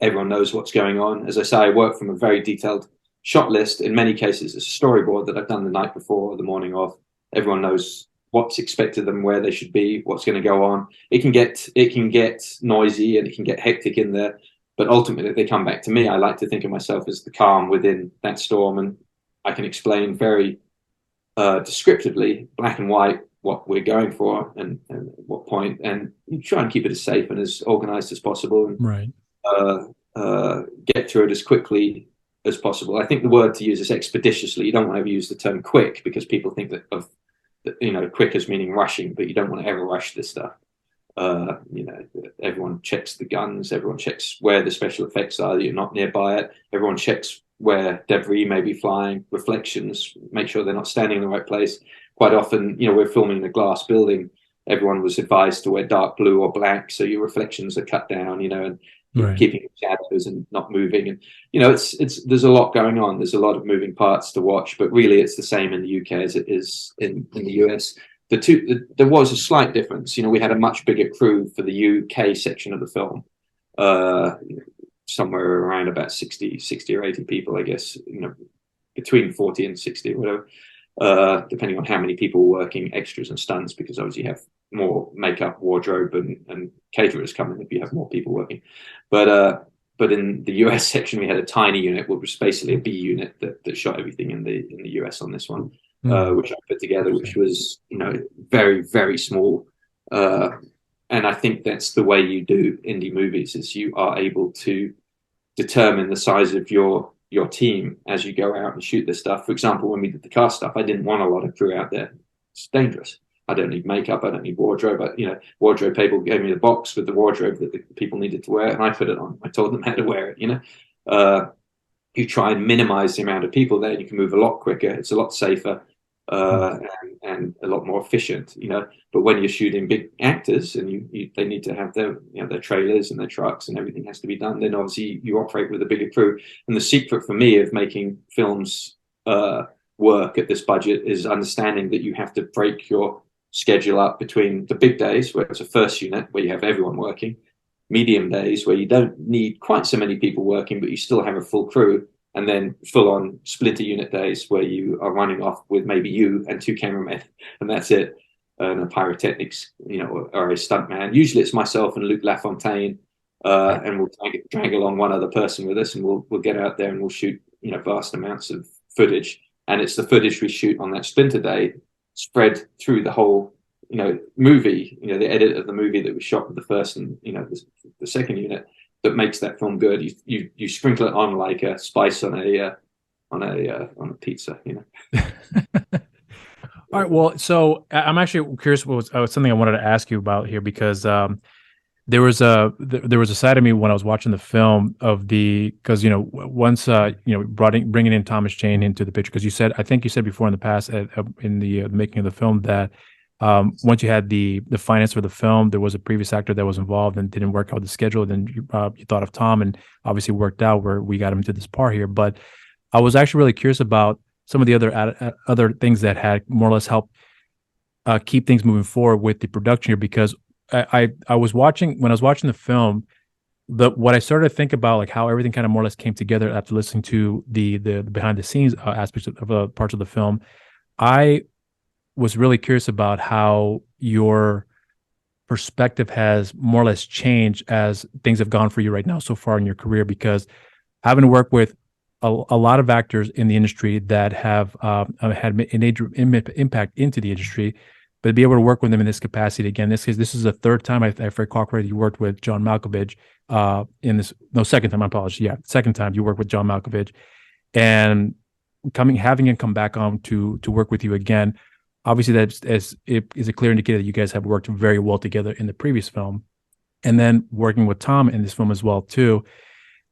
Speaker 2: everyone knows what's going on. As I say, I work from a very detailed shot list. In many cases, it's a storyboard that I've done the night before or the morning of. Everyone knows what's expected of them, where they should be, what's going to go on. It can get noisy and it can get hectic in there, but ultimately, if they come back to me, I like to think of myself as the calm within that storm, and I can explain very descriptively, black and white, what we're going for and what point, and you try and keep it as safe and as organized as possible, and
Speaker 1: right,
Speaker 2: get through it as quickly as possible. I think the word to use is expeditiously. You don't want to ever use the term quick, because people think that quick as meaning rushing, but you don't want to ever rush this stuff. Everyone checks the guns, everyone checks where the special effects are, that you're not nearby it. Everyone checks where debris may be flying, reflections, make sure they're not standing in the right place. Quite often, we're filming in a glass building. Everyone was advised to wear dark blue or black, so your reflections are cut down, and
Speaker 1: right.
Speaker 2: keeping shadows and not moving. And there's a lot going on. There's a lot of moving parts to watch, but really it's the same in the UK as it is in the US. There was a slight difference. We had a much bigger crew for the UK section of the film, somewhere around about 60 or 80 people, I guess, between 40 and 60 or whatever, depending on how many people were working extras and stunts, because obviously you have more makeup, wardrobe, and caterers coming if you have more people working. But in the US section, we had a tiny unit, which was basically a B unit that shot everything in the US on this one. Which I put together, which was very, very small, and I think that's the way you do indie movies, is you are able to determine the size of your team as you go out and shoot this stuff. For example, when we did the car stuff, I didn't want a lot of crew out there. It's dangerous. I don't need makeup, I don't need wardrobe. Wardrobe people gave me the box with the wardrobe that the people needed to wear, and I put it on. I told them how to wear it. You try and minimize the amount of people there, and you can move a lot quicker. It's a lot safer. And a lot more efficient, But when you're shooting big actors and they need to have their trailers and their trucks and everything has to be done, then obviously you operate with a bigger crew. And the secret for me of making films work at this budget is understanding that you have to break your schedule up between the big days, where it's a first unit where you have everyone working, medium days where you don't need quite so many people working, but you still have a full crew, and then full-on splinter unit days where you are running off with maybe you and two cameramen, and that's it, and a pyrotechnics, or a stuntman. Usually it's myself and Luc Lafontaine, and we'll drag along one other person with us, and we'll get out there and we'll shoot, vast amounts of footage. And it's the footage we shoot on that splinter day spread through the whole, movie, the edit of the movie that we shot with the first and, the second unit, that makes that film good. You sprinkle it on like a spice on a pizza,
Speaker 1: All right. Well, so I'm actually curious. What was something I wanted to ask you about here, because there was a side of me when I was watching the film because once bringing in Thomas Jane into the picture, because I think you said before in the past in the making of the film that once you had the finance for the film, there was a previous actor that was involved and didn't work out the schedule. Then you thought of Tom, and obviously worked out where we got him to this part here. But I was actually really curious about some of the other things that had more or less helped keep things moving forward with the production here, because I was watching the film, what I started to think about, like how everything kind of more or less came together after listening to the behind the scenes aspects of parts of the film. I was really curious about how your perspective has more or less changed as things have gone for you right now so far in your career, because having to work with a lot of actors in the industry that have had a major impact into the industry, but to be able to work with them in this capacity again, this is the third time if I recall correctly, you worked with John Malkovich in this. No, second time. My apologies. Yeah, second time you worked with John Malkovich, and having him come back on to work with you again. Obviously, it is a clear indicator that you guys have worked very well together in the previous film, and then working with Tom in this film as well too.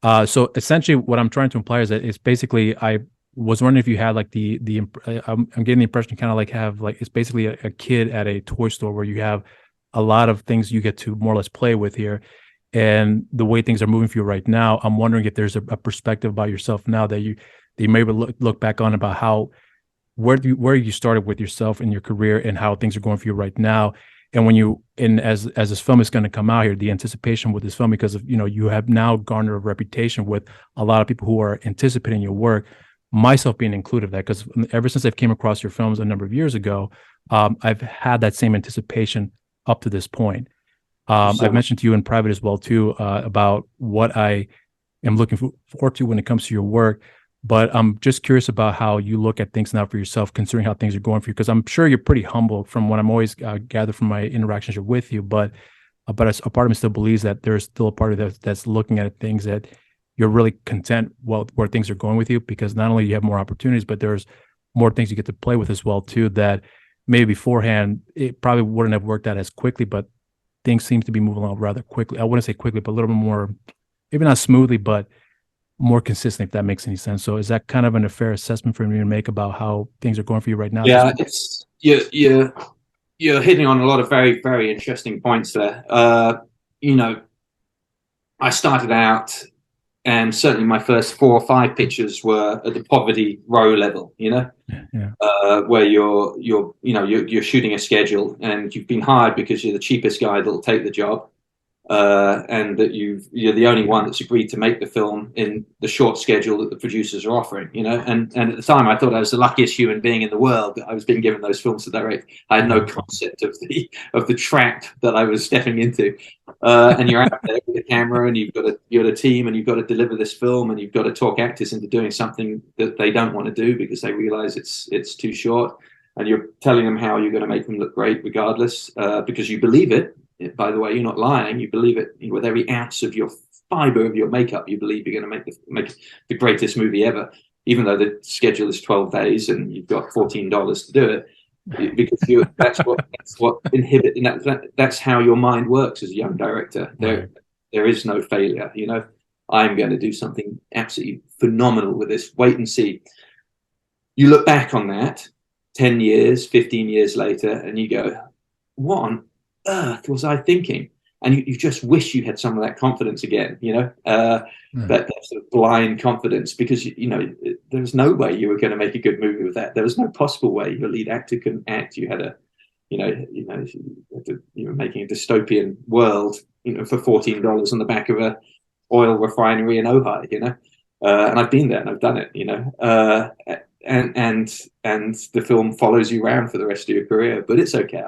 Speaker 1: So essentially, what I'm trying to imply is that it's basically, I was wondering if you had like I'm getting the impression you kind of like have like, it's basically a kid at a toy store where you have a lot of things you get to more or less play with here, and the way things are moving for you right now. I'm wondering if there's a perspective about yourself now that you maybe look back on about how where you started with yourself in your career and how things are going for you right now. And as this film is going to come out here, the anticipation with this film, because of, you have now garnered a reputation with a lot of people who are anticipating your work, myself being included, that because ever since I've came across your films a number of years ago, I've had that same anticipation up to this point. I've mentioned to you in private as well too, about what I am looking forward to when it comes to your work. But I'm just curious about how you look at things now for yourself, considering how things are going for you, because I'm sure you're pretty humble from what I'm always gathered from my interactions with you. But a part of me still believes that there's still a part of that's looking at things that you're really content where things are going with you, because not only do you have more opportunities, but there's more things you get to play with as well too, that maybe beforehand it probably wouldn't have worked out as quickly, but things seem to be moving along rather quickly. I wouldn't say quickly, but a little bit more, maybe not smoothly, but more consistent, if that makes any sense. So is that kind of a fair assessment for me to make about how things are going for you right now?
Speaker 2: Yeah, it's you're hitting on a lot of very, very interesting points there. I started out, and certainly my first 4 or 5 pictures were at the poverty row level, where you're shooting a schedule and you've been hired because you're the cheapest guy that'll take the job. And that you're the only one that's agreed to make the film in the short schedule that the producers are offering, and at the time I thought I was the luckiest human being in the world that I was being given those films to direct. I had no concept of the trap that I was stepping into. And you're out there with the camera, and you've got a team, and you've got to deliver this film, and you've got to talk actors into doing something that they don't want to do because they realize it's too short, and you're telling them how you're going to make them look great regardless, because you believe it. By the way, you're not lying. You believe it with every ounce of your fiber of your makeup. You believe you're going to make the greatest movie ever, even though the schedule is 12 days and you've got $14 to do it. Because that's what inhibits. That's how your mind works as a young director. There is no failure. I'm going to do something absolutely phenomenal with this. Wait and see. You look back on that 10 years, 15 years later, and you go, what on earth was I thinking? And you just wish you had some of that confidence again, that sort of blind confidence, because there was no way you were going to make a good movie with that. There was no possible way your lead actor couldn't act. You had you were making a dystopian world, for $14 on the back of a oil refinery in Ojai, and I've been there and I've done it, and the film follows you around for the rest of your career. But it's okay.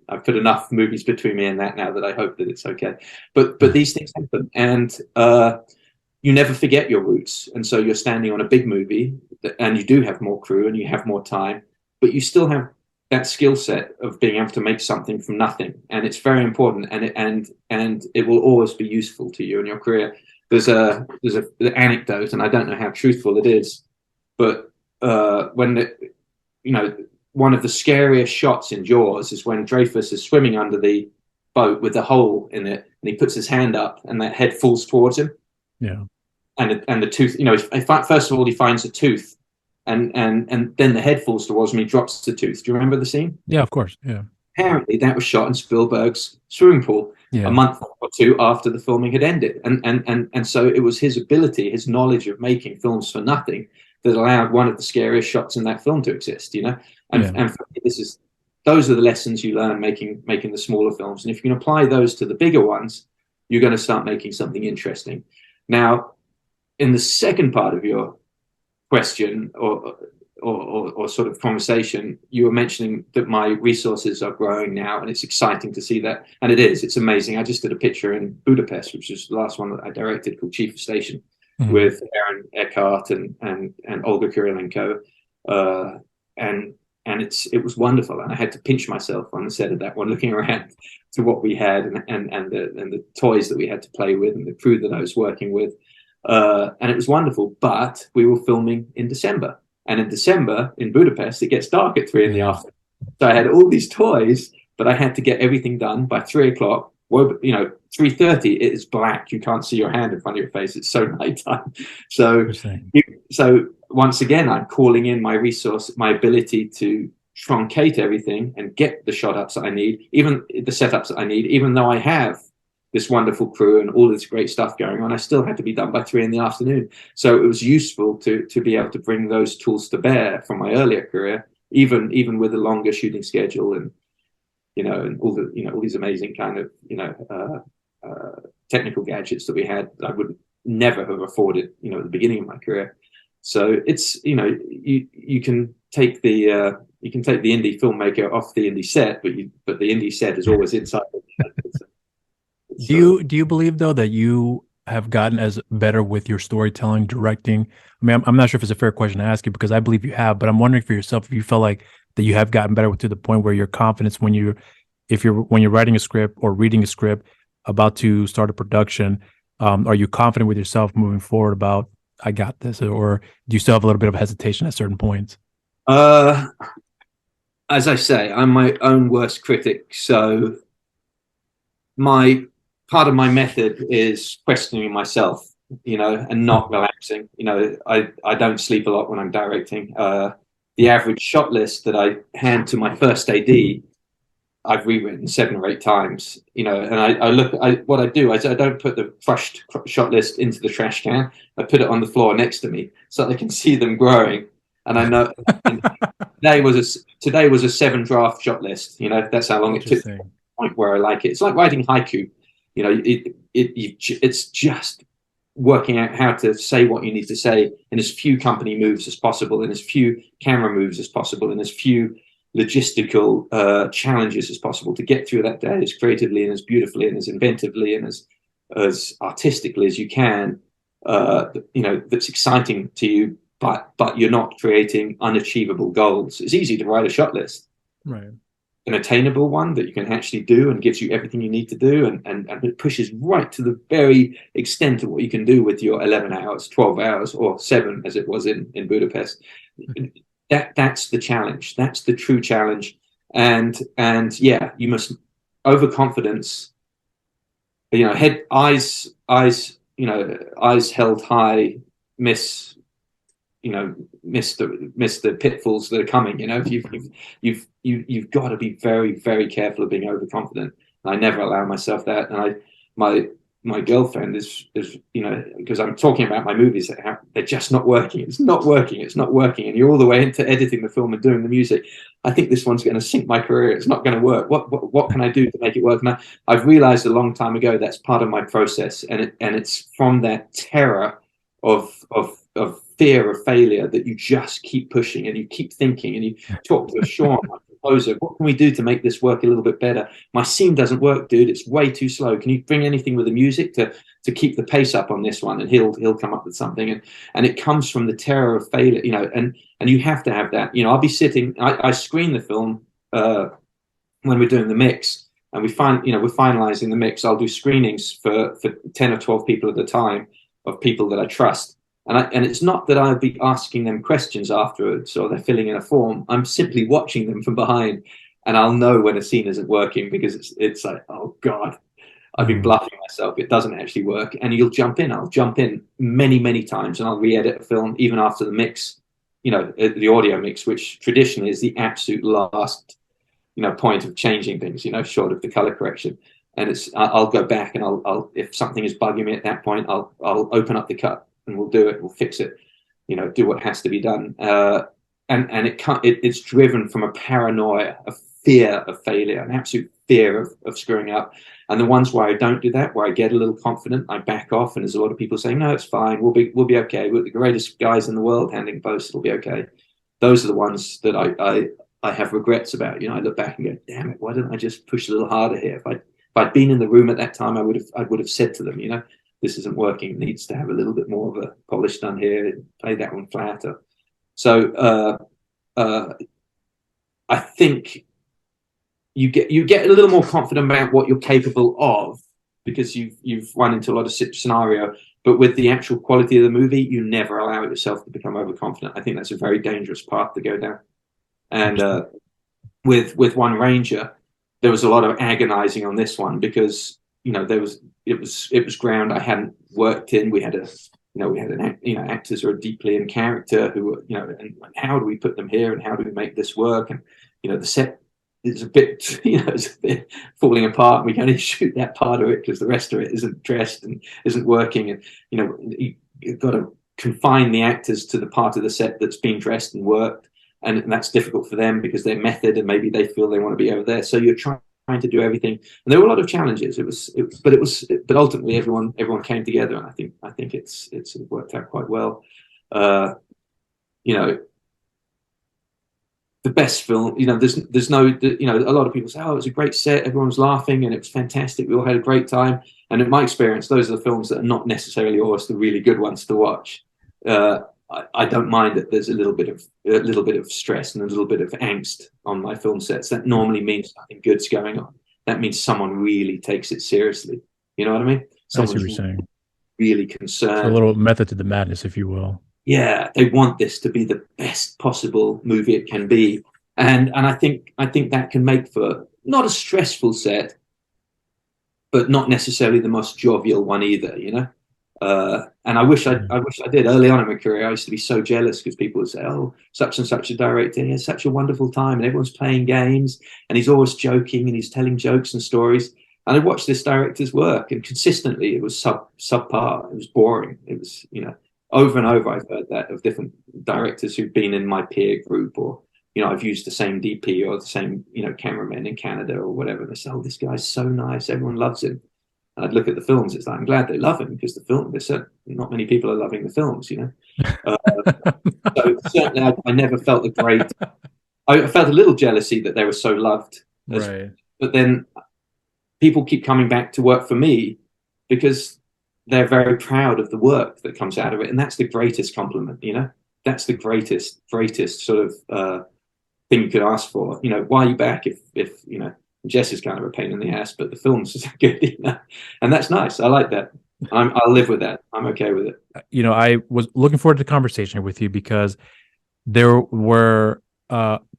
Speaker 2: I've put enough movies between me and that now that I hope that it's okay. But these things happen, and you never forget your roots. And so you're standing on a big movie, and you do have more crew and you have more time, but you still have that skill set of being able to make something from nothing, and it's very important. And it will always be useful to you in your career. There's an anecdote, and I don't know how truthful it is. But when one of the scariest shots in Jaws is when Dreyfus is swimming under the boat with the hole in it, and he puts his hand up, and that head falls towards him.
Speaker 1: Yeah.
Speaker 2: And the tooth, first of all he finds a tooth, and then the head falls towards him. He drops the tooth. Do you remember the scene?
Speaker 1: Yeah, of course. Yeah.
Speaker 2: Apparently, that was shot in Spielberg's swimming pool a month or 2 after the filming had ended, and so it was his ability, his knowledge of making films for nothing, that allowed one of the scariest shots in that film to exist, And for me, those are the lessons you learn making the smaller films. And if you can apply those to the bigger ones, you're going to start making something interesting. Now, in the second part of your question, or or sort of conversation, you were mentioning that my resources are growing now, and it's exciting to see that. And it is. It's amazing. I just did a picture in Budapest, which is the last one that I directed, called Chief of Station, with Aaron Eckhart and Olga Kurilenko, and it was wonderful. And I had to pinch myself on the set of that one, looking around to what we had and the toys that we had to play with and the crew that I was working with. And it was wonderful, but we were filming in December. And in December in Budapest, it gets dark at 3 PM. So I had all these toys, but I had to get everything done by 3 o'clock. Well, 3:30, it is black. You can't see your hand in front of your face. It's so nighttime. So once again, I'm calling in my resource, my ability to truncate everything and get the shot ups that I need, even the setups that I need, even though I have this wonderful crew and all this great stuff going on, I still had to be done by 3 PM. So it was useful to be able to bring those tools to bear from my earlier career, even with a longer shooting schedule and and all the all these amazing kind of technical gadgets that we had that I would never have afforded at the beginning of my career. So it's you can take the indie filmmaker off the indie set, but the indie set is always inside.
Speaker 1: Do you believe though that you have gotten as better with your storytelling, directing? I mean, I'm not sure if it's a fair question to ask you, because I believe you have, but I'm wondering for yourself if you felt like that you have gotten better to the point where your confidence when you're writing a script or reading a script about to start a production, are you confident with yourself moving forward about I got this, or do you still have a little bit of hesitation at certain points?
Speaker 2: As I say, I'm my own worst critic, so part of my method is questioning myself, and not relaxing. I don't sleep a lot when I'm directing. The average shot list that I hand to my first AD, I've rewritten 7 or 8 times, and what I do is I don't put the crushed shot list into the trash can. I put it on the floor next to me so I can see them growing. And I know today was a 7 draft shot list. That's how long it took to the point where I like it. It's like writing haiku. It's just working out how to say what you need to say in as few company moves as possible, in as few camera moves as possible, in as few logistical challenges as possible to get through that day as creatively and as beautifully and as inventively and as artistically as you can. That's exciting to you, but you're not creating unachievable goals. It's easy to write a shot list,
Speaker 1: right?
Speaker 2: An attainable one that you can actually do and gives you everything you need to do, and it pushes right to the very extent of what you can do with your 11 hours, 12 hours, or 7 as it was in Budapest. That's the challenge. That's the true challenge. And yeah, you must overconfidence. Eyes held high, miss the pitfalls that are coming. You've got to be very, very careful of being overconfident. I never allow myself that. And my girlfriend is because I'm talking about my movies, they're just not working. It's not working. And you're all the way into editing the film and doing the music. I think this one's going to sink my career. It's not going to work. What can I do to make it work? And I've realized a long time ago that's part of my process, and it's from that terror of fear of failure that you just keep pushing and you keep thinking, and you talk to Sean, my composer, what can we do to make this work a little bit better? My scene doesn't work, dude. It's way too slow. Can you bring anything with the music to keep the pace up on this one? And he'll come up with something. And it comes from the terror of failure, and you have to have that. I'll be sitting, I screen the film when we're doing the mix, and we're finalizing the mix. I'll do screenings for 10 or 12 people at a time of people that I trust. And it's not that I'll be asking them questions afterwards or they're filling in a form. I'm simply watching them from behind, and I'll know when a scene isn't working, because it's like, oh God, I've been bluffing myself. It doesn't actually work. And you'll jump in. I'll jump in many, many times, and I'll re-edit a film even after the mix, the audio mix, which traditionally is the absolute last, point of changing things, short of the color correction. And I'll go back and I'll if something is bugging me at that point, I'll open up the cut. And we'll do it. We'll fix it. Do what has to be done. And it's driven from a paranoia, a fear of failure, an absolute fear of screwing up. And the ones where I don't do that, where I get a little confident, I back off. And there's a lot of people saying, "No, it's fine. We'll be okay. We're the greatest guys in the world handling post. It'll be okay." those are the ones that I have regrets about. I look back and go, damn it, why didn't I just push a little harder here? If I'd been in the room at that time, I would have said to them, this isn't working. It needs to have a little bit more of a polish done here. Play that one flatter. So I think you get a little more confident about what you're capable of because you've run into a lot of scenario. But with the actual quality of the movie, you never allow yourself to become overconfident. I think that's a very dangerous path to go down. And with One Ranger, there was a lot of agonizing on this one because it was ground I hadn't worked in. We had actors who are deeply in character who and how do we put them here and how do we make this work? And the set is a bit it's a bit falling apart. We can only shoot that part of it because the rest of it isn't dressed and isn't working. And you've got to confine the actors to the part of the set that's been dressed and worked. And that's difficult for them because they're method and maybe they feel they want to be over there. So you're trying to do everything, and there were a lot of challenges. But ultimately everyone came together, and I think it's worked out quite well. The best film, there's no, a lot of people say, oh, it was a great set, everyone was laughing and it was fantastic, we all had a great time. And in my experience, those are the films that are not necessarily always the really good ones to watch. I don't mind that there's a little bit of stress and a little bit of angst on my film sets. That normally means something good's going on. That means someone really takes it seriously. You know what I mean?
Speaker 1: That's what you're saying.
Speaker 2: Really concerned.
Speaker 1: A little method to the madness, if you will.
Speaker 2: Yeah, they want this to be the best possible movie it can be, and I think that can make for not a stressful set, but not necessarily the most jovial one either. And I wish I did. Early on in my career, I used to be so jealous because people would say, oh, such and such a director, he has such a wonderful time and everyone's playing games and he's always joking and he's telling jokes and stories. And I watched this director's work and consistently it was subpar. It was boring. It was, over and over I've heard that of different directors who've been in my peer group, or, I've used the same DP or the same, cameraman in Canada or whatever. They say, oh, this guy's so nice. Everyone loves him. I'd look at the films. It's like, I'm glad they love him because they said not many people are loving the films, So certainly I never felt I felt a little jealousy that they were so loved.
Speaker 1: Right.
Speaker 2: But then people keep coming back to work for me because they're very proud of the work that comes out of it. And that's the greatest compliment, That's the greatest sort of thing you could ask for. Why are you back if Jess is kind of a pain in the ass, but the film's is good, and that's nice. I like that. I'll live with that. I'm okay with it.
Speaker 1: I was looking forward to the conversation with you because there were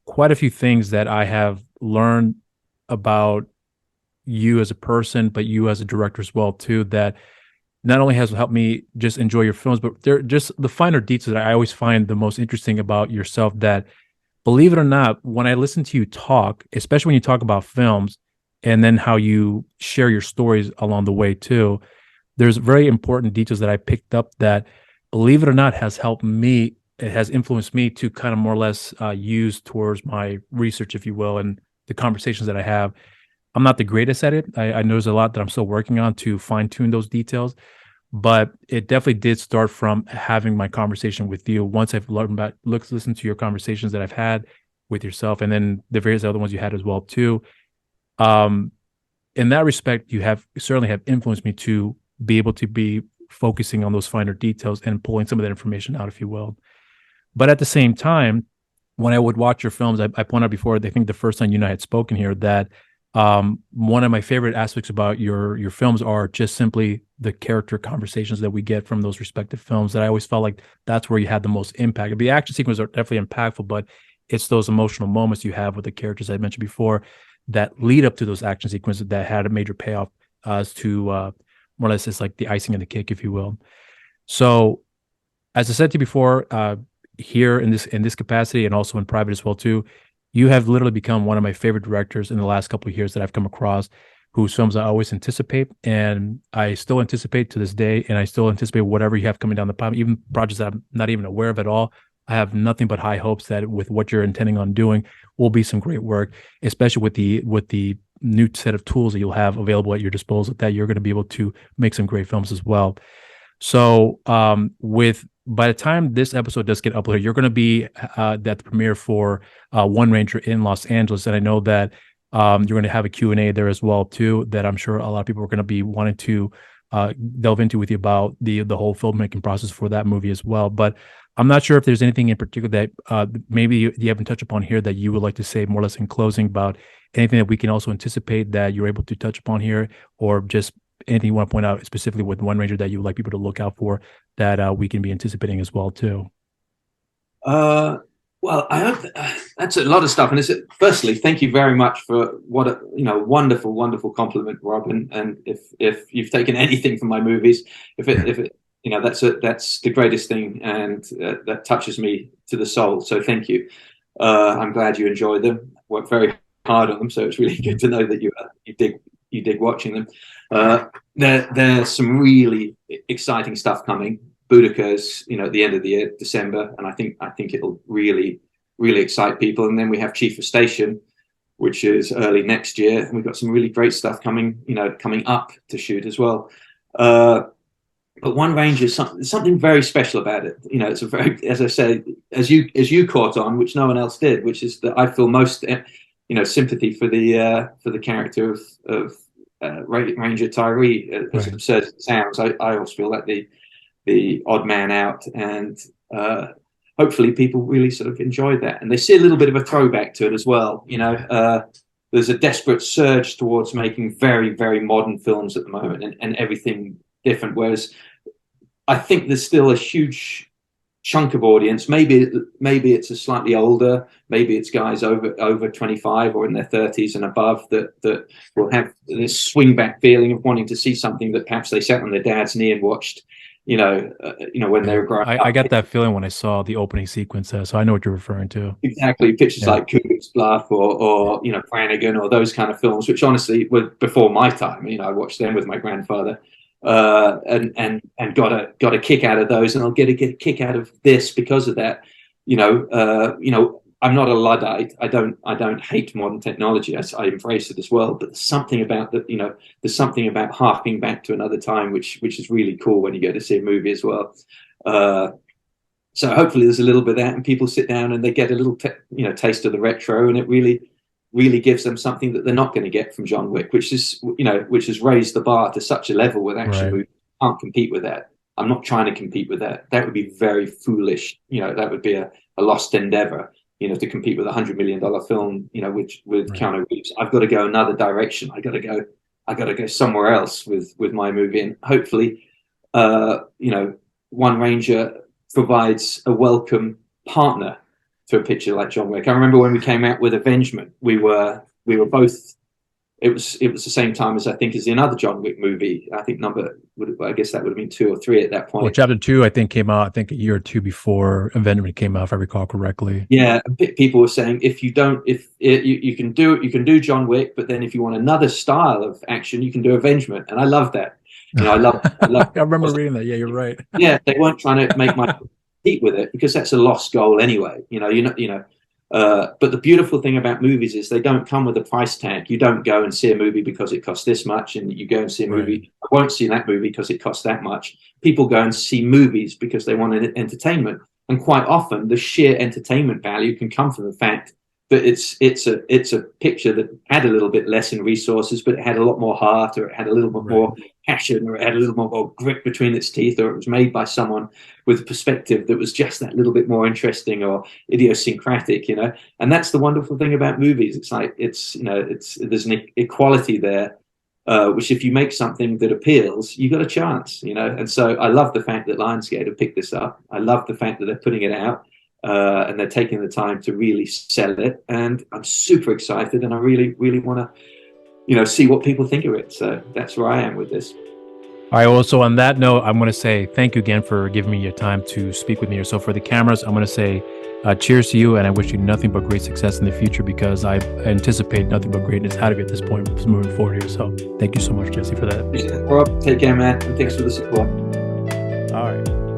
Speaker 1: quite a few things that I have learned about you as a person, but you as a director as well too, that not only has helped me just enjoy your films, but they're just the finer details that I always find the most interesting about yourself. That, believe it or not, when I listen to you talk, especially when you talk about films and then how you share your stories along the way too, there's very important details that I picked up that, believe it or not, has helped me. It has influenced me to kind of more or less use towards my research, if you will, and the conversations that I have. I'm not the greatest at it. I know there's a lot that I'm still working on to fine tune those details, but it definitely did start from having my conversation with you. Once I've learned about, listen to your conversations that I've had with yourself, and then the various other ones you had as well too. In that respect, you have certainly have influenced me to be able to be focusing on those finer details and pulling some of that information out, if you will. But at the same time, when I would watch your films, I pointed out before, I think the first time you and I had spoken here, that one of my favorite aspects about your films are just simply the character conversations that we get from those respective films. That I always felt like that's where you had the most impact. The action sequences are definitely impactful, but it's those emotional moments you have with the characters I mentioned before that lead up to those action sequences that had a major payoff as to more or less it's like the icing and the cake, if you will. So, as I said to you before, here in this capacity and also in private as well too, you have literally become one of my favorite directors in the last couple of years that I've come across, whose films I always anticipate, and I still anticipate to this day, and I still anticipate whatever you have coming down the pipe, even projects that I'm not even aware of at all. I have nothing but high hopes that with what you're intending on doing will be some great work, especially with the new set of tools that you'll have available at your disposal, that you're going to be able to make some great films as well. So with by the time this episode does get uploaded, you're going to be at the premiere for One Ranger in Los Angeles. And I know that you're going to have a Q&A there as well, too, that I'm sure a lot of people are going to be wanting to delve into with you about the whole filmmaking process for that movie as well. But I'm not sure if there's anything in particular that maybe you haven't touched upon here that you would like to say more or less in closing about anything that we can also anticipate that you're able to touch upon here, or just anything you want to point out specifically with One Ranger that you would like people to look out for that we can be anticipating as well too.
Speaker 2: Well, I hope that's a lot of stuff. And firstly, thank you very much for what a wonderful, wonderful compliment, Rob. And if you've taken anything from my movies, if it that's the greatest thing, and that touches me to the soul. So thank you. I'm glad you enjoyed them. Worked very hard on them, so it's really good to know that you dig watching them. There's some really exciting stuff coming. Boudica's, at the end of the year, December, and I think it'll really, really excite people. And then we have Chief of Station, which is early next year, and we've got some really great stuff coming up to shoot as well. But One Ranger, something very special about it. It's a very, as I say, as you caught on, which no one else did, which is that I feel most, sympathy for the character of Ranger Tyree, as absurd as it sounds. I always feel like the odd man out, and hopefully people really sort of enjoy that, and they see a little bit of a throwback to it as well. There's a desperate surge towards making very, very modern films at the moment, and everything different, whereas I think there's still a huge chunk of audience. Maybe it's a slightly older, maybe it's guys over 25 or in their 30s and above that will have this swing back feeling of wanting to see something that perhaps they sat on their dad's knee and watched when they were growing up.
Speaker 1: I got that feeling when I saw the opening sequence, so I know what you're referring to.
Speaker 2: Exactly. Pictures like Kuya's Bluff or Flanagan, or those kind of films, which honestly were before my time. I watched them with my grandfather, and got a kick out of those, and I'll get a kick out of this because of that. I'm not a Luddite. I don't hate modern technology. I embrace it as well. But there's something about that. There's something about harking back to another time, which is really cool when you go to see a movie as well. So hopefully there's a little bit of that, and people sit down and they get a little taste of the retro, and it really gives them something that they're not going to get from John Wick, which has raised the bar to such a level with action movies. Can't compete with that. I'm not trying to compete with that. That would be very foolish. That would be a lost endeavor. To compete with $100 million film, with Keanu Reeves. I've got to go another direction. I got to go somewhere else with my movie, and hopefully, One Ranger provides a welcome partner to a picture like John Wick. I remember when we came out with Avengement, we were both. It was the same time as the another John Wick movie. I guess that would have been 2 or 3 at that point.
Speaker 1: Well, Chapter 2 came out a year or 2 before Avengement came out, if I recall correctly.
Speaker 2: Yeah, people were saying you can do John Wick, but then if you want another style of action, you can do Avengement, and I love that. I love.
Speaker 1: I remember reading that. Yeah, you're right.
Speaker 2: Yeah, they weren't trying to make my compete with it, because that's a lost goal anyway. But the beautiful thing about movies is they don't come with a price tag. You don't go and see a movie because it costs this much, and you go and see a movie. I won't see that movie because it costs that much. People go and see movies because they want entertainment, and quite often the sheer entertainment value can come from the fact that it's a picture that had a little bit less in resources, but it had a lot more heart, or it had a little bit more passion, or it had a little more grit between its teeth, or it was made by someone with a perspective that was just that little bit more interesting or idiosyncratic, And that's the wonderful thing about movies. It's like there's an equality there, which if you make something that appeals, you got a chance, And so I love the fact that Lionsgate have picked this up. I love the fact that they're putting it out. And they're taking the time to really sell it, and I'm super excited, and I really, really want to, see what people think of it. So that's where I am with this.
Speaker 1: All right. Well, so on that note, I'm going to say thank you again for giving me your time to speak with me. So for the cameras, I'm going to say cheers to you, and I wish you nothing but great success in the future, because I anticipate nothing but greatness out of you at this point moving forward here. So thank you so much, Jesse, for that.
Speaker 2: Rob, take care, man, and thanks for the support.
Speaker 1: All right.